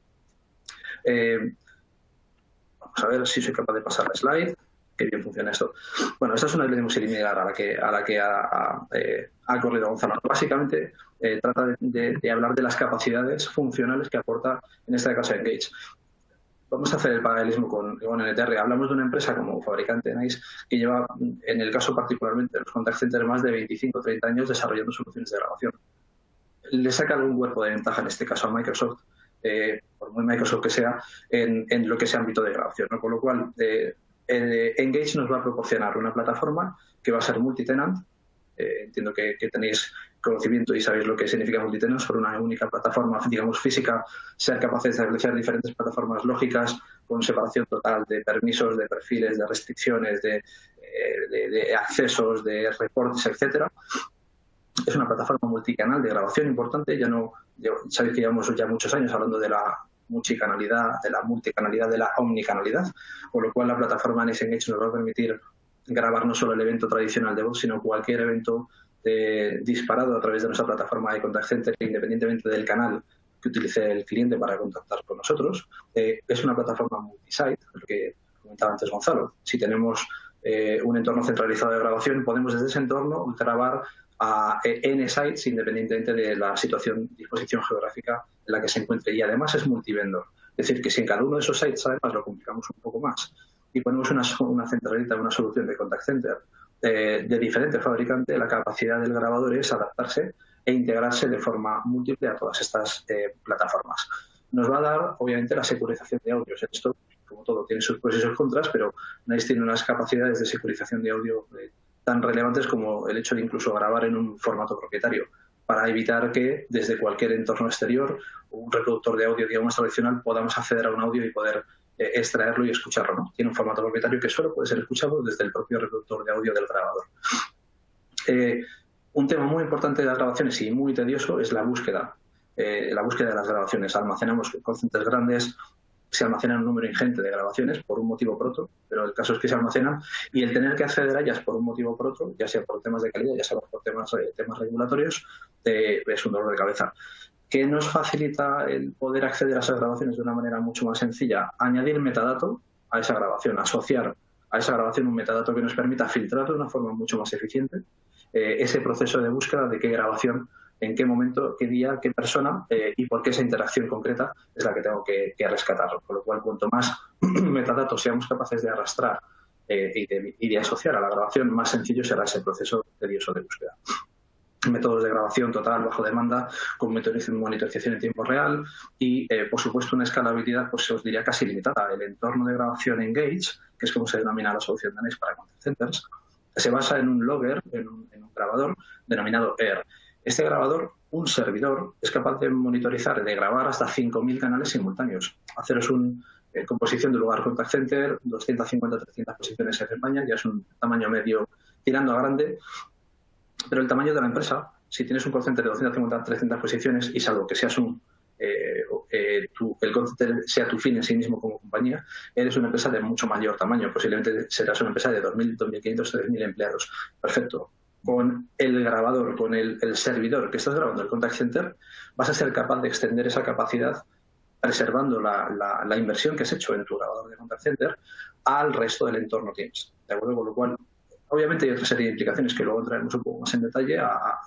Vamos a ver si soy capaz de pasar la slide. Qué bien funciona esto. Bueno, esta es una línea muy similar a la que ha corrido Gonzalo. Básicamente trata de hablar de las capacidades funcionales que aporta, en este caso, Engage. Vamos a hacer el paralelismo con NTR. Hablamos de una empresa como fabricante de NICE que lleva, en el caso particularmente de los contact centers, más de 25 o 30 años desarrollando soluciones de grabación. Le saca algún cuerpo de ventaja, en este caso a Microsoft, por muy Microsoft que sea, en lo que es ámbito de grabación, ¿no? Con lo cual, Engage nos va a proporcionar una plataforma que va a ser multitenant. Entiendo que tenéis conocimiento y sabéis lo que significa multitenant, sobre una única plataforma, digamos, física, ser capaces de establecer diferentes plataformas lógicas con separación total de permisos, de perfiles, de restricciones, de accesos, de reportes, etcétera. Es una plataforma multicanal de grabación importante. Sabéis que llevamos ya muchos años hablando de la multicanalidad, de la multicanalidad, de la omnicanalidad, con lo cual la plataforma NICE Engage nos va a permitir grabar no solo el evento tradicional de voz, sino cualquier evento disparado a través de nuestra plataforma de contact center, independientemente del canal que utilice el cliente para contactar con nosotros. Es una plataforma multisite, lo que comentaba antes Gonzalo. Si tenemos un entorno centralizado de grabación, podemos desde ese entorno grabar a N sites independientemente de la disposición geográfica en la que se encuentre, y además es multivendor. Es decir, que si en cada uno de esos sites además lo complicamos un poco más y ponemos una centralita, una solución de contact center de diferente fabricante, la capacidad del grabador es adaptarse e integrarse de forma múltiple a todas estas plataformas. Nos va a dar, obviamente, la securización de audios. Esto, como todo, tiene sus pros y sus contras, pero NICE tiene unas capacidades de securización de audio tan relevantes como el hecho de incluso grabar en un formato propietario, para evitar que desde cualquier entorno exterior o un reproductor de audio, digamos, tradicional, podamos acceder a un audio y poder extraerlo y escucharlo, ¿no? Tiene un formato propietario que solo puede ser escuchado desde el propio reproductor de audio del grabador. Un tema muy importante de las grabaciones y muy tedioso es la búsqueda de las grabaciones. Almacenamos cocientes grandes, se almacenan un número ingente de grabaciones por un motivo o por otro, pero el caso es que se almacenan y el tener que acceder a ellas por un motivo o por otro, ya sea por temas de calidad, ya sea por temas regulatorios, es un dolor de cabeza. ¿Qué nos facilita el poder acceder a esas grabaciones de una manera mucho más sencilla? Añadir metadato a esa grabación, asociar a esa grabación un metadato que nos permita filtrar de una forma mucho más eficiente ese proceso de búsqueda de qué grabación, en qué momento, qué día, qué persona y por qué esa interacción concreta es la que tengo que rescatar. Con lo cual, cuanto más metadatos seamos capaces de arrastrar y de asociar a la grabación, más sencillo será ese proceso tedioso de búsqueda. Métodos de grabación total bajo demanda con monitorización en tiempo real y, por supuesto, una escalabilidad, pues os diría casi limitada. El entorno de grabación Engage, que es como se denomina la solución de NICE para contact centers, se basa en un logger, en un grabador denominado AIR. Este grabador, un servidor, es capaz de monitorizar, de grabar hasta 5.000 canales simultáneos. Haceros una composición de lugar contact center, 250-300 posiciones en España, ya es un tamaño medio tirando a grande. Pero el tamaño de la empresa, si tienes un call center de 250-300 posiciones y salvo que seas el call center sea tu fin en sí mismo como compañía, eres una empresa de mucho mayor tamaño. Posiblemente serás una empresa de 2.000, 2.500, 3.000 empleados. Perfecto. Con el grabador, con el servidor que estás grabando el contact center, vas a ser capaz de extender esa capacidad preservando la inversión que has hecho en tu grabador de contact center al resto del entorno Teams. ¿De acuerdo? Con lo cual, obviamente hay otra serie de implicaciones que luego entraremos un poco más en detalle a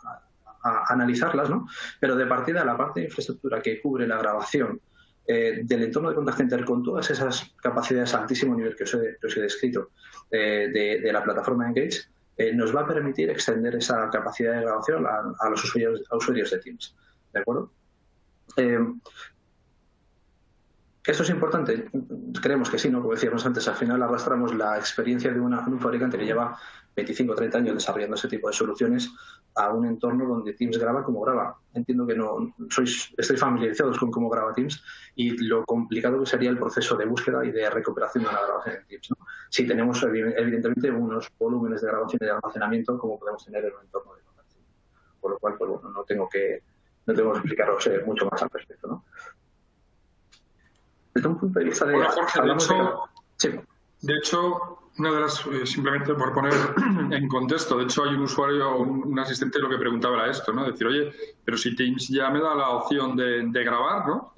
analizarlas, ¿no? Pero de partida, la parte de infraestructura que cubre la grabación del entorno de contact center con todas esas capacidades a altísimo nivel que os he descrito de la plataforma Engage, nos va a permitir extender esa capacidad de grabación a los usuarios de Teams. ¿De acuerdo? ¿Esto es importante? Creemos que sí, ¿no? Como decíamos antes, al final arrastramos la experiencia de un fabricante que lleva 25 o 30 años desarrollando ese tipo de soluciones a un entorno donde Teams graba como graba. Entiendo que estáis familiarizados con cómo graba Teams y lo complicado que sería el proceso de búsqueda y de recuperación de una grabación en Teams, ¿no? Si tenemos, evidentemente, unos volúmenes de grabación y de almacenamiento como podemos tener en un entorno de contacto. Por lo cual, pues bueno, no tengo que explicaros mucho más al respecto, ¿no? Desde un punto de vista de... Bueno, Jorge, de hecho, una de las, simplemente por poner en contexto, de hecho hay un usuario, un asistente lo que preguntaba era esto, ¿no? Decir, oye, pero si Teams ya me da la opción de grabar, ¿no?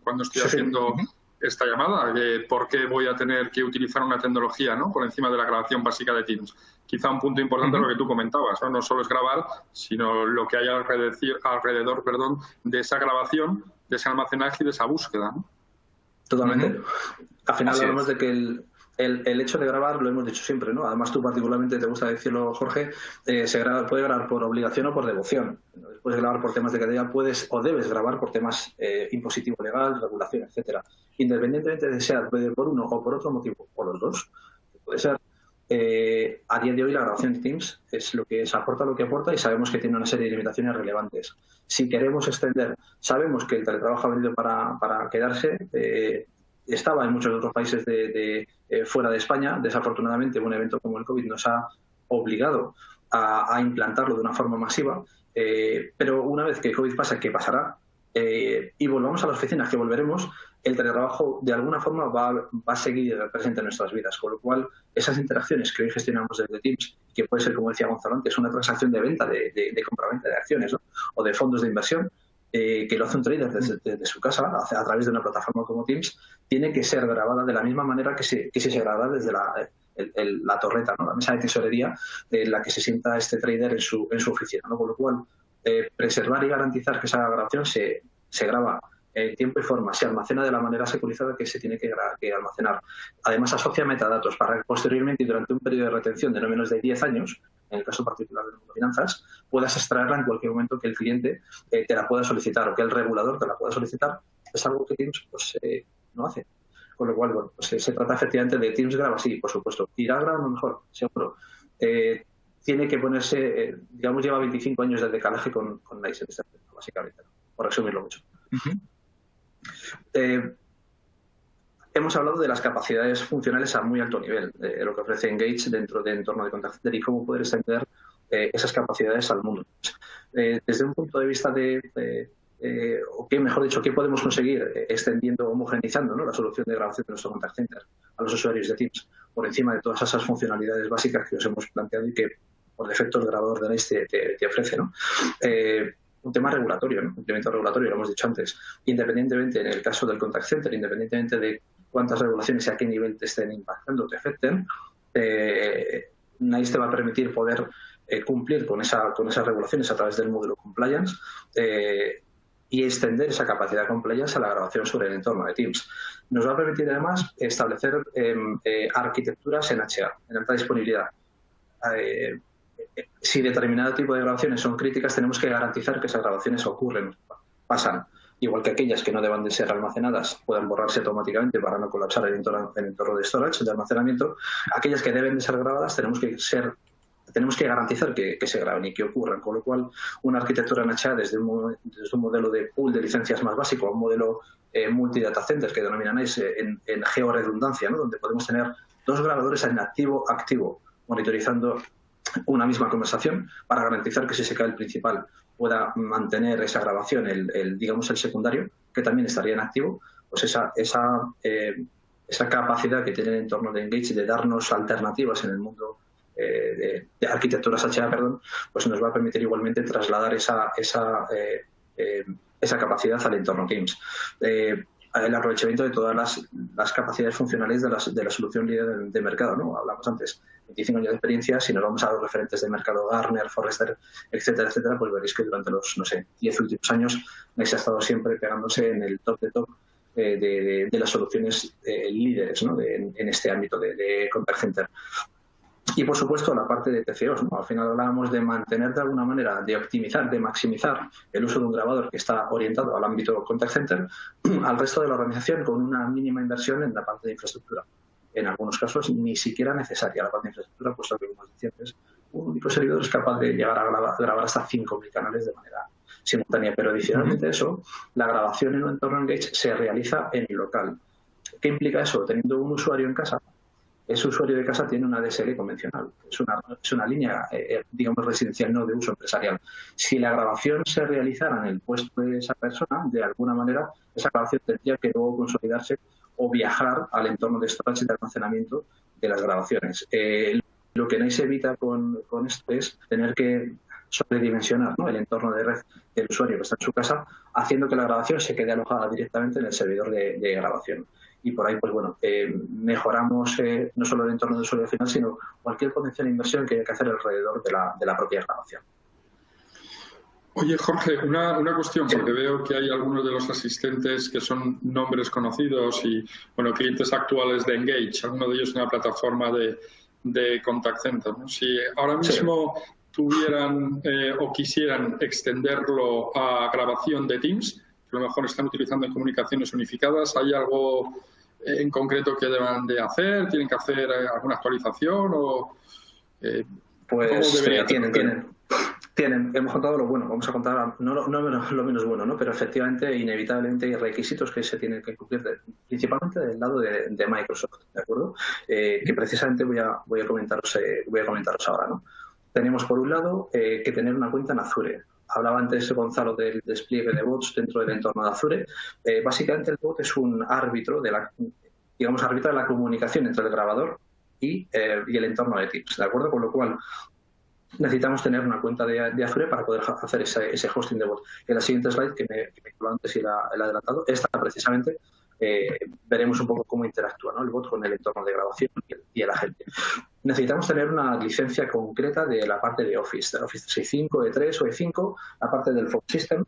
Cuando estoy haciendo esta llamada, ¿por qué voy a tener que utilizar una tecnología, ¿no? Por encima de la grabación básica de Teams? Quizá un punto importante es lo que tú comentabas, ¿no? No solo es grabar, sino lo que hay alrededor de esa grabación, de ese almacenaje y de esa búsqueda, ¿no? Totalmente. Al final hablamos de que el hecho de grabar, lo hemos dicho siempre, ¿no? Además tú particularmente te gusta decirlo, Jorge, puede grabar por obligación o por devoción. Puedes grabar por temas de calidad, puedes o debes grabar por temas impositivo legal, regulación, etcétera. Independientemente de sea por uno o por otro motivo, o los dos, puede ser. A día de hoy la grabación de Teams es lo que aporta lo que aporta y sabemos que tiene una serie de limitaciones relevantes. Si queremos extender, sabemos que el teletrabajo ha venido para quedarse. Estaba en muchos otros países fuera de España. Desafortunadamente, un evento como el COVID nos ha obligado a implantarlo de una forma masiva. Pero una vez que el COVID pasa, ¿qué pasará? Y volvamos a las oficinas, que volveremos, el teletrabajo de alguna forma va a seguir presente en nuestras vidas, con lo cual esas interacciones que hoy gestionamos desde Teams, que puede ser, como decía Gonzalo antes, una transacción de venta, de compraventa de acciones, ¿no? O de fondos de inversión, que lo hace un trader desde su casa a través de una plataforma como Teams, tiene que ser grabada de la misma manera que si se graba desde la torreta, ¿no? La mesa de tesorería en la que se sienta este trader en su oficina, ¿no? Con lo cual, preservar y garantizar que esa grabación se graba tiempo y forma, se almacena de la manera securizada que se tiene que almacenar. Además, asocia metadatos para que posteriormente y durante un periodo de retención de no menos de 10 años, en el caso particular de finanzas, puedas extraerla en cualquier momento que el cliente te la pueda solicitar o que el regulador te la pueda solicitar. Es algo que Teams pues, no hace. Con lo cual, bueno, pues, se trata efectivamente de Teams graba, sí, por supuesto. ¿Irá grabando mejor? Seguro. Tiene que ponerse, digamos, lleva 25 años de decalaje con NICE en este aspecto, básicamente, ¿no? Por resumirlo mucho. Hemos hablado de las capacidades funcionales a muy alto nivel, de lo que ofrece Engage dentro del entorno de Contact Center y cómo poder extender esas capacidades al mundo. Desde un punto de vista o qué, mejor dicho, qué podemos conseguir extendiendo, homogeneizando, ¿no?, la solución de grabación de nuestro Contact Center a los usuarios de Teams, por encima de todas esas funcionalidades básicas que os hemos planteado y que por defecto el grabador de NICE te ofrece, ¿no? Un tema regulatorio, ¿no? Cumplimiento regulatorio, lo hemos dicho antes. Independientemente, en el caso del Contact Center, independientemente de cuántas regulaciones y a qué nivel te estén impactando o te afecten, NICE te va a permitir poder cumplir con esas regulaciones a través del módulo Compliance y extender esa capacidad de compliance a la grabación sobre el entorno de Teams. Nos va a permitir además establecer arquitecturas en HA, en alta disponibilidad. Si determinado tipo de grabaciones son críticas, tenemos que garantizar que esas grabaciones ocurren, pasan. Igual que aquellas que no deban de ser almacenadas puedan borrarse automáticamente para no colapsar el entorno de storage, de almacenamiento. Aquellas que deben de ser grabadas tenemos que garantizar que se graben y que ocurran, con lo cual una arquitectura en HA desde un modelo de pool de licencias más básico a un modelo multi-data center que denominan en georredundancia, ¿no?, donde podemos tener dos grabadores en activo, monitorizando una misma conversación para garantizar que si se cae el principal pueda mantener esa grabación digamos el secundario, que también estaría en activo. Pues esa capacidad que tiene el entorno de Engage de darnos alternativas en el mundo de arquitecturas HA, pues nos va a permitir igualmente trasladar esa capacidad al entorno Teams. El aprovechamiento de todas las capacidades funcionales de la solución líder de mercado, ¿no? Hablamos antes, 25 años de experiencia. Si nos vamos a los referentes de mercado, Gartner, Forrester, etcétera, pues veréis que durante los, 10 últimos años NICE ha estado siempre pegándose en el top de top de las soluciones líderes, ¿no?, en este ámbito de Contact Center. Y, por supuesto, la parte de TCOs, ¿no? Al final hablábamos de mantener de alguna manera, de optimizar, de maximizar el uso de un grabador que está orientado al ámbito Contact Center al resto de la organización con una mínima inversión en la parte de infraestructura. En algunos casos ni siquiera necesaria la parte de infraestructura, puesto que, como os decía antes, un único servidor es capaz de llegar a grabar hasta 5.000 canales de manera simultánea. Pero adicionalmente a eso, la grabación en un entorno Engage se realiza en el local. ¿Qué implica eso? Teniendo un usuario en casa, ese usuario de casa tiene una DSL convencional, es una línea, digamos, residencial, no de uso empresarial. Si la grabación se realizara en el puesto de esa persona, de alguna manera, esa grabación tendría que luego consolidarse o viajar al entorno de storage y de almacenamiento de las grabaciones. Lo que NICE evita con esto es tener que sobredimensionar, ¿no?, el entorno de red del usuario que está en su casa, haciendo que la grabación se quede alojada directamente en el servidor de grabación. Y por ahí, pues bueno, mejoramos no solo el entorno del usuario final, sino cualquier potencial inversión que hay que hacer alrededor de la propia grabación. Oye, Jorge, una cuestión, porque veo que hay algunos de los asistentes que son nombres conocidos y, bueno, clientes actuales de Engage, alguno de ellos una plataforma de Contact Center, ¿no? Si ahora mismo tuvieran o quisieran extenderlo a grabación de Teams, que a lo mejor están utilizando en comunicaciones unificadas, ¿hay algo en concreto que deban de hacer? ¿Tienen que hacer alguna actualización? O, pues tienen. Hemos contado lo bueno, vamos a contar no lo menos bueno, ¿no? Pero efectivamente, inevitablemente, hay requisitos que se tienen que cumplir, principalmente del lado de Microsoft, ¿de acuerdo? Que precisamente voy a comentaros ahora, ¿no? Tenemos, por un lado, que tener una cuenta en Azure. Hablaba antes Gonzalo del despliegue de bots dentro del entorno de Azure. Básicamente el bot es un árbitro arbitra la comunicación entre el grabador y el entorno de Teams, ¿de acuerdo? Con lo cual necesitamos tener una cuenta de Azure para poder hacer ese hosting de bot. En la siguiente slide, que me hablaba antes y la he adelantado, esta precisamente veremos un poco cómo interactúa, ¿no?, el bot con el entorno de grabación y el agente. Necesitamos tener una licencia concreta de la parte de Office 365, E3 o E5, la parte del File System,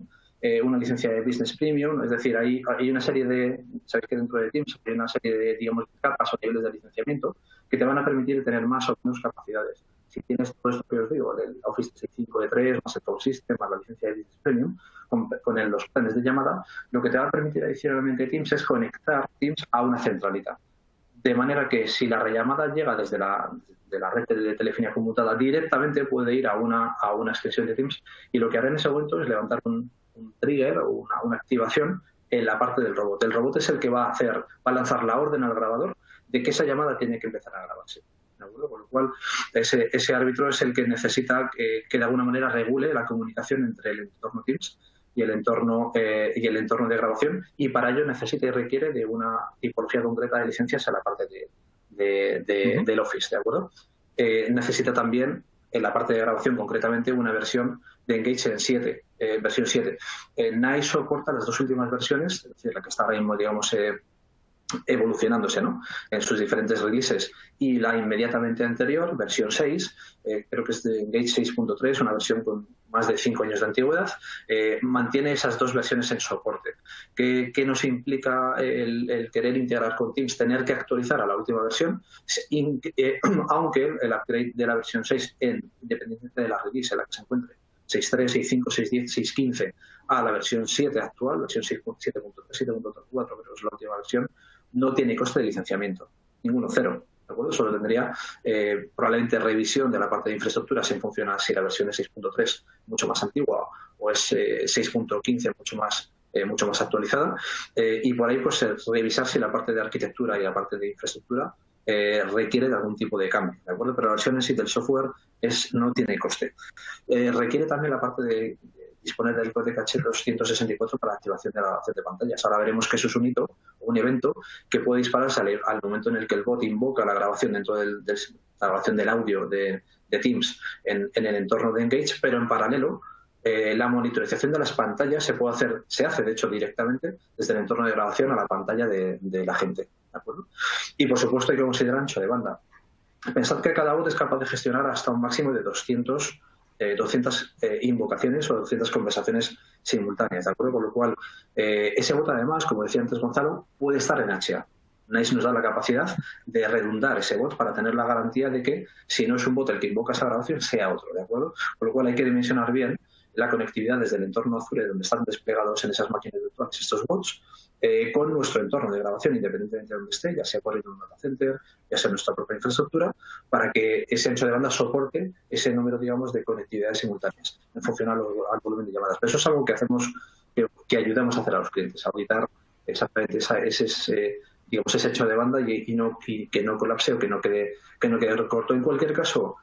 una licencia de Business Premium, es decir, hay una serie de, sabéis que dentro de Teams hay una serie de, digamos, capas o niveles de licenciamiento que te van a permitir tener más o menos capacidades. Si tienes todo esto que os digo, el Office 365 de 3, más el Cloud System, más la licencia de Business Premium, con los planes de llamada, lo que te va a permitir adicionalmente Teams es conectar Teams a una centralita. De manera que si la rellamada llega desde de la red de telefonía conmutada, directamente puede ir a una extensión de Teams, y lo que hará en ese momento es levantar un trigger o una activación en la parte del robot. El robot es el que va a lanzar la orden al grabador de que esa llamada tiene que empezar a grabarse. ¿De acuerdo? Con lo cual, ese árbitro es el que necesita que de alguna manera regule la comunicación entre el entorno Teams y el entorno de grabación, y para ello necesita y requiere de una tipología concreta de licencias a la parte del Office, ¿de acuerdo? Necesita también en la parte de grabación concretamente una versión de Engage en 7, versión 7. NICE soporta las dos últimas versiones, es decir, la que está ahora mismo, digamos, evolucionándose, ¿no?, en sus diferentes releases, y la inmediatamente anterior, versión 6, creo que es de Engage 6.3, una versión con más de 5 años de antigüedad, mantiene esas dos versiones en soporte. ¿Qué nos implica el querer integrar con Teams? Tener que actualizar a la última versión, aunque el upgrade de la versión 6, independientemente de la release en la que se encuentre, 6.3, 6.5, 6.10, 6.15, a la versión 7 actual, versión 7.3, 7.4, pero es la última versión, no tiene coste de licenciamiento, ninguno, cero. ¿De acuerdo? Solo tendría probablemente revisión de la parte de infraestructura si funciona si la versión es 6.3 mucho más antigua o es 6.15 mucho más actualizada, y por ahí pues revisar si la parte de arquitectura y la parte de infraestructura requiere de algún tipo de cambio, ¿de acuerdo? Pero la versión en sí del software no tiene coste. Requiere también la parte de disponer del código caché 264 para la activación de la grabación de pantallas. Ahora veremos que eso es un hito, un evento que puede dispararse al momento en el que el bot invoca la grabación dentro la grabación del audio de Teams en el entorno de Engage, pero en paralelo la monitorización de las pantallas se hace de hecho directamente desde el entorno de grabación a la pantalla de la gente, ¿de acuerdo? Y por supuesto hay que considerar ancho de banda. Pensad que cada bot es capaz de gestionar hasta un máximo de 200 invocaciones o 200 conversaciones simultáneas, ¿de acuerdo? Con lo cual, ese bot además, como decía antes Gonzalo, puede estar en HA. NICE nos da la capacidad de redundar ese bot para tener la garantía de que si no es un bot el que invoca esa grabación, sea otro, ¿de acuerdo? Con lo cual hay que dimensionar bien la conectividad desde el entorno Azure, donde están desplegados en esas máquinas virtuales estos bots, con nuestro entorno de grabación, independientemente de donde esté, ya sea corriendo en un data center, ya sea en nuestra propia infraestructura, para que ese ancho de banda soporte ese número, digamos, de conectividades simultáneas en función al volumen de llamadas. Pero eso es algo que hacemos, que ayudamos a hacer a los clientes, a auditar exactamente ese ancho de banda y que no colapse o que no quede corto. En cualquier caso,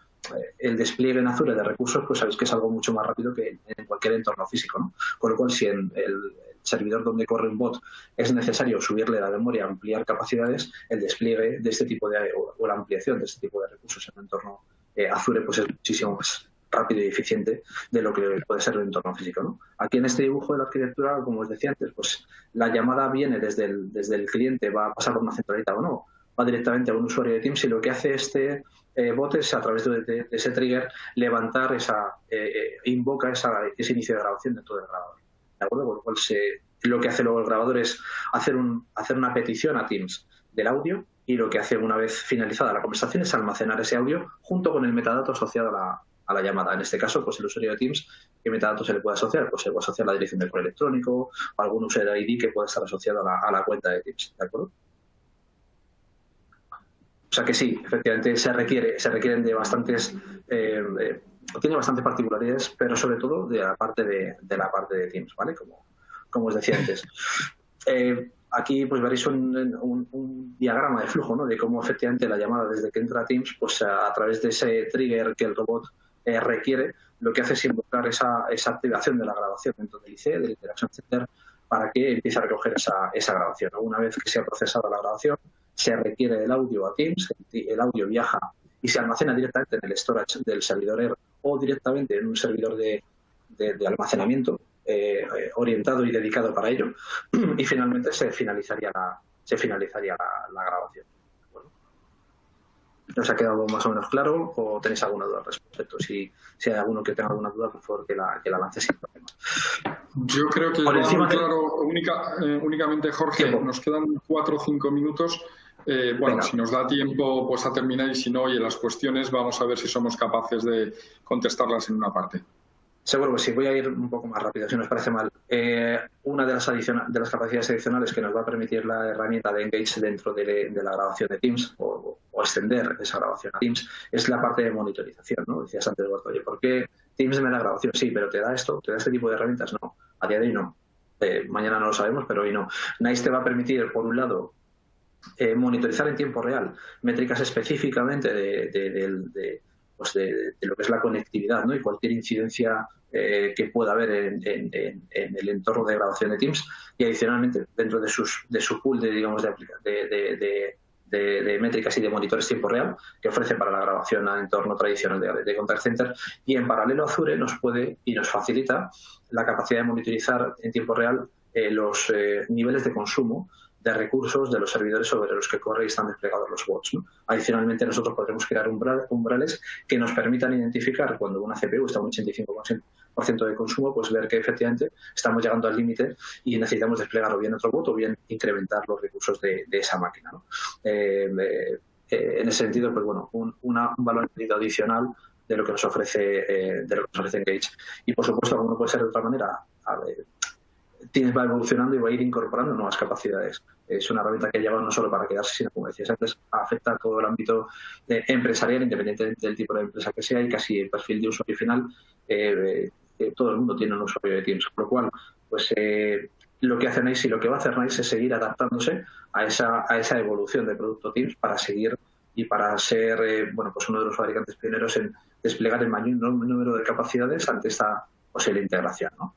el despliegue en Azure de recursos, pues sabéis que es algo mucho más rápido que en cualquier entorno físico, ¿no? Con lo cual, si en el servidor donde corre un bot es necesario subirle la memoria, ampliar capacidades, el despliegue de este tipo o la ampliación de este tipo de recursos en el entorno Azure pues es muchísimo más rápido y eficiente de lo que puede ser el entorno físico, ¿no? Aquí en este dibujo de la arquitectura, como os decía antes, pues la llamada viene desde el cliente, va a pasar por una centralita o no, va directamente a un usuario de Teams, y lo que hace este bot es, a través de ese trigger, levantar invoca ese inicio de grabación dentro del grabador, ¿de acuerdo? Con lo cual lo que hace luego el grabador es hacer una petición a Teams del audio, y lo que hace una vez finalizada la conversación es almacenar ese audio junto con el metadato asociado a la llamada. En este caso, pues el usuario de Teams, ¿qué metadato se le puede asociar? Pues se puede asociar la dirección de correo electrónico o algún user ID que pueda estar asociado a la cuenta de Teams, ¿de acuerdo? O sea que sí, efectivamente se requieren de bastantes, tiene bastantes particularidades, pero sobre todo de la parte de Teams, ¿vale? Como os decía antes. Aquí pues veréis un diagrama de flujo, ¿no? De cómo efectivamente la llamada desde que entra a Teams, pues a través de ese trigger que el robot requiere, lo que hace es invocar esa activación de la grabación dentro del IC, del Interaction Center, para que empiece a recoger esa grabación, ¿no? Una vez que se ha procesado la grabación, se requiere el audio a Teams, el audio viaja y se almacena directamente en el storage del servidor Air o directamente en un servidor de almacenamiento orientado y dedicado para ello, y finalmente se finalizaría la grabación. Bueno, ¿os ha quedado más o menos claro o tenéis alguna duda al respecto? Si hay alguno que tenga alguna duda, por favor que la lance sin problema. Yo creo que por va encima muy claro. Únicamente, Jorge, tiempo. nos quedan 4 o 5 minutos. Bueno, Venga. si nos da tiempo, pues a terminar, y si no, y las cuestiones, vamos a ver si somos capaces de contestarlas en una parte. Seguro que sí, voy a ir un poco más rápido, si no os parece mal. Una de las capacidades adicionales que nos va a permitir la herramienta de Engage dentro de la grabación de Teams o extender esa grabación a Teams es la parte de monitorización, ¿no? Decías antes, oye, ¿por qué Teams me da grabación? Sí, pero ¿te da esto? ¿Te da este tipo de herramientas? No, a día de hoy no. Mañana no lo sabemos, pero hoy no. NICE te va a permitir, por un lado, monitorizar en tiempo real métricas específicamente de lo que es la conectividad, ¿no? Y cualquier incidencia que pueda haber en el entorno de grabación de Teams, y adicionalmente dentro de su pool de métricas y de monitores tiempo real que ofrece para la grabación a entorno tradicional de contact center, y en paralelo Azure nos puede y nos facilita la capacidad de monitorizar en tiempo real los niveles de consumo de recursos de los servidores sobre los que corre y están desplegados los bots, ¿no? Adicionalmente, nosotros podremos crear umbrales que nos permitan identificar cuando una CPU está a un 85% de consumo, pues ver que efectivamente estamos llegando al límite y necesitamos desplegar o bien otro bot o bien incrementar los recursos de esa máquina, ¿no? En ese sentido, pues bueno, un valor añadido adicional de lo que nos ofrece Engage. Y por supuesto, como no puede ser de otra manera, Teams va evolucionando y va a ir incorporando nuevas capacidades. Es una herramienta que lleva no solo para quedarse, sino, como decías antes, afecta a todo el ámbito empresarial, independientemente del tipo de empresa que sea, y casi el perfil de usuario final. Todo el mundo tiene un usuario de Teams, por lo cual, pues lo que hace NICE y lo que va a hacer NICE es seguir adaptándose a esa evolución del producto Teams para seguir y para ser pues uno de los fabricantes pioneros en desplegar el mayor número de capacidades ante esta posible integración, ¿no?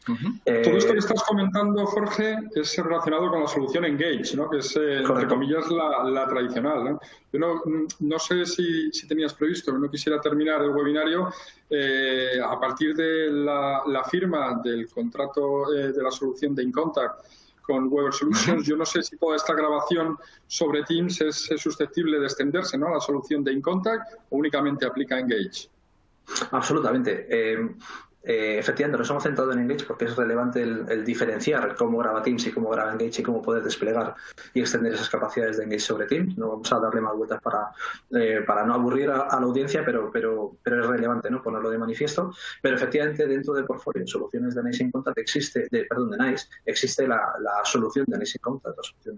Todo esto que estás comentando, Jorge, es relacionado con la solución Engage, ¿no? Que es, entre comillas, la tradicional, ¿no? Yo no sé si tenías previsto, pero no quisiera terminar el webinario a partir de la firma del contrato de la solución de InContact con Weber Solutions. Yo no sé si toda esta grabación sobre Teams es susceptible de extenderse, ¿no?, a la solución de InContact, o únicamente aplica a Engage. Absolutamente. Efectivamente, nos hemos centrado en Engage porque es relevante el diferenciar cómo graba Teams y cómo graba Engage y cómo poder desplegar y extender esas capacidades de Engage sobre Teams. No vamos a darle más vueltas para no aburrir a la audiencia, pero es relevante, ¿no?, ponerlo de manifiesto. Pero efectivamente, dentro del portfolio de soluciones de NICE InContact existe la solución de NICE InContact, la solución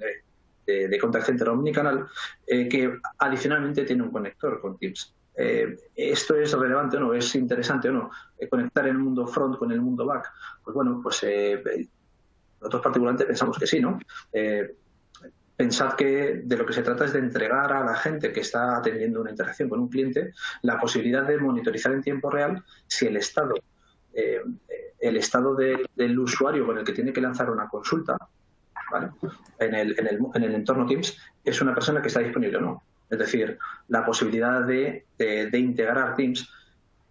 de Contact Center Omnicanal, que adicionalmente tiene un conector con Teams. ¿Esto es relevante o no? ¿Es interesante o no? ¿Conectar el mundo front con el mundo back? Pues bueno, nosotros particularmente pensamos que sí, ¿no? Pensad que de lo que se trata es de entregar a la gente que está teniendo una interacción con un cliente la posibilidad de monitorizar en tiempo real si el estado del usuario con el que tiene que lanzar una consulta, ¿vale?, en el entorno Teams, es una persona que está disponible o no. Es decir, la posibilidad de integrar Teams,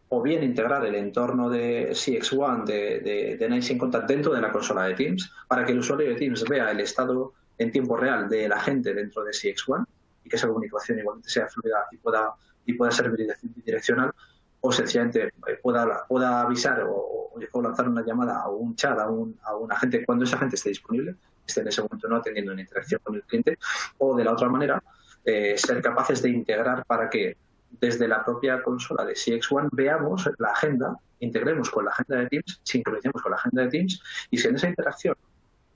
o bien integrar el entorno de CXone de NICE InContact dentro de la consola de Teams, para que el usuario de Teams vea el estado en tiempo real de la gente dentro de CXone y que esa comunicación igualmente sea fluida y pueda ser bidireccional, o sencillamente pueda avisar o lanzar una llamada a un chat a un agente cuando esa gente esté disponible, esté en ese momento no atendiendo una interacción con el cliente, o de la otra manera ser capaces de integrar para que desde la propia consola de CXone veamos la agenda, integremos con la agenda de Teams, sincronicemos con la agenda de Teams, y si en esa interacción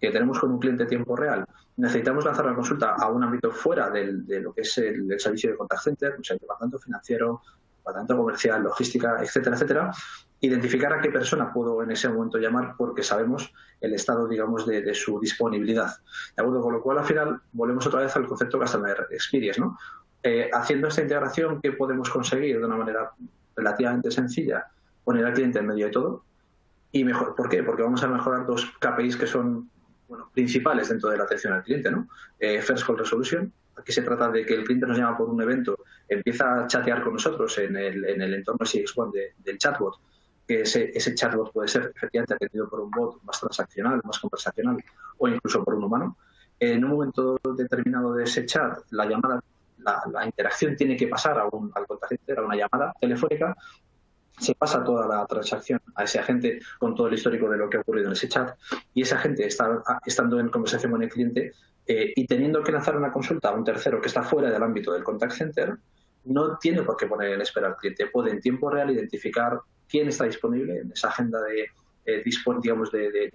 que tenemos con un cliente en tiempo real necesitamos lanzar una consulta a un ámbito fuera de lo que es el servicio de contact center, o sea, el departamento financiero, departamento comercial, logística, etcétera, etcétera, identificar a qué persona puedo en ese momento llamar porque sabemos el estado, digamos, de su disponibilidad. ¿De acuerdo? Con lo cual, al final, volvemos otra vez al concepto Customer Experience, ¿no? Haciendo esta integración, ¿qué podemos conseguir de una manera relativamente sencilla? Poner al cliente en medio de todo. Y mejor, ¿por qué? Porque vamos a mejorar dos KPIs que son principales dentro de la atención al cliente, ¿no? First Call Resolution. Aquí se trata de que el cliente nos llama por un evento, empieza a chatear con nosotros en el entorno CXone del chatbot, que ese chatbot puede ser efectivamente atendido por un bot más transaccional, más conversacional, o incluso por un humano. En un momento determinado de ese chat, la llamada, la interacción tiene que pasar al contact center, a una llamada telefónica, se pasa toda la transacción a ese agente con todo el histórico de lo que ha ocurrido en ese chat, y ese agente está estando en conversación con el cliente y teniendo que lanzar una consulta a un tercero que está fuera del ámbito del contact center, no tiene por qué poner en espera al cliente. Puede en tiempo real identificar quién está disponible en esa agenda de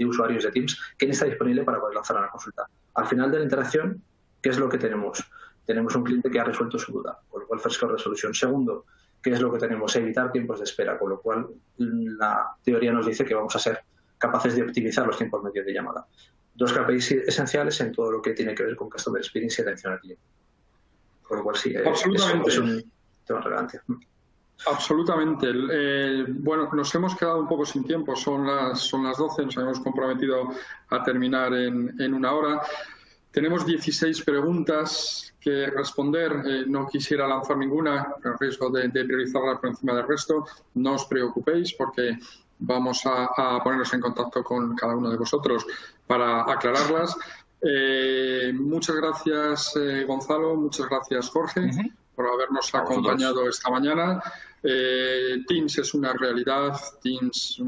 usuarios de Teams, quién está disponible para poder lanzar una consulta. Al final de la interacción, ¿qué es lo que tenemos? Tenemos un cliente que ha resuelto su duda, con lo cual first call resolution. Segundo, ¿qué es lo que tenemos? Evitar tiempos de espera, con lo cual la teoría nos dice que vamos a ser capaces de optimizar los tiempos medios de llamada. 2 KPIs esenciales en todo lo que tiene que ver con Customer Experience y atención al cliente. Con lo cual sí, es un tema relevante. Absolutamente. Bueno, nos hemos quedado un poco sin tiempo, son las 12, nos habíamos comprometido a terminar en 1 hora. Tenemos 16 preguntas que responder. No quisiera lanzar ninguna, con el riesgo de priorizarla por encima del resto. No os preocupéis porque vamos a ponernos en contacto con cada uno de vosotros para aclararlas. Muchas gracias, Gonzalo. Muchas gracias, Jorge, por habernos acompañado esta mañana. Teams es una realidad. Teams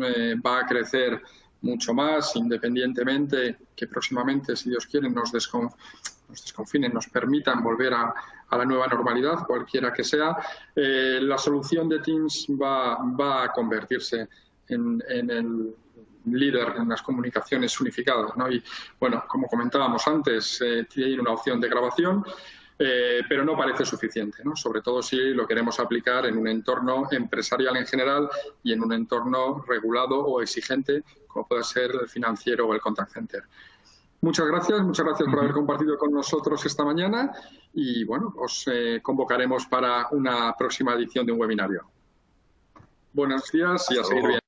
va a crecer mucho más, independientemente que próximamente, si Dios quiere, nos desconfinen, nos permitan volver a la nueva normalidad, cualquiera que sea. La solución de Teams va a convertirse en el líder en las comunicaciones unificadas, ¿no? Y bueno, como comentábamos antes, tiene una opción de grabación, pero no parece suficiente, ¿no? Sobre todo si lo queremos aplicar en un entorno empresarial en general y en un entorno regulado o exigente, como puede ser el financiero o el contact center. Muchas gracias por haber compartido con nosotros esta mañana y bueno, os convocaremos para una próxima edición de un webinario. Buenos días y a seguir bien.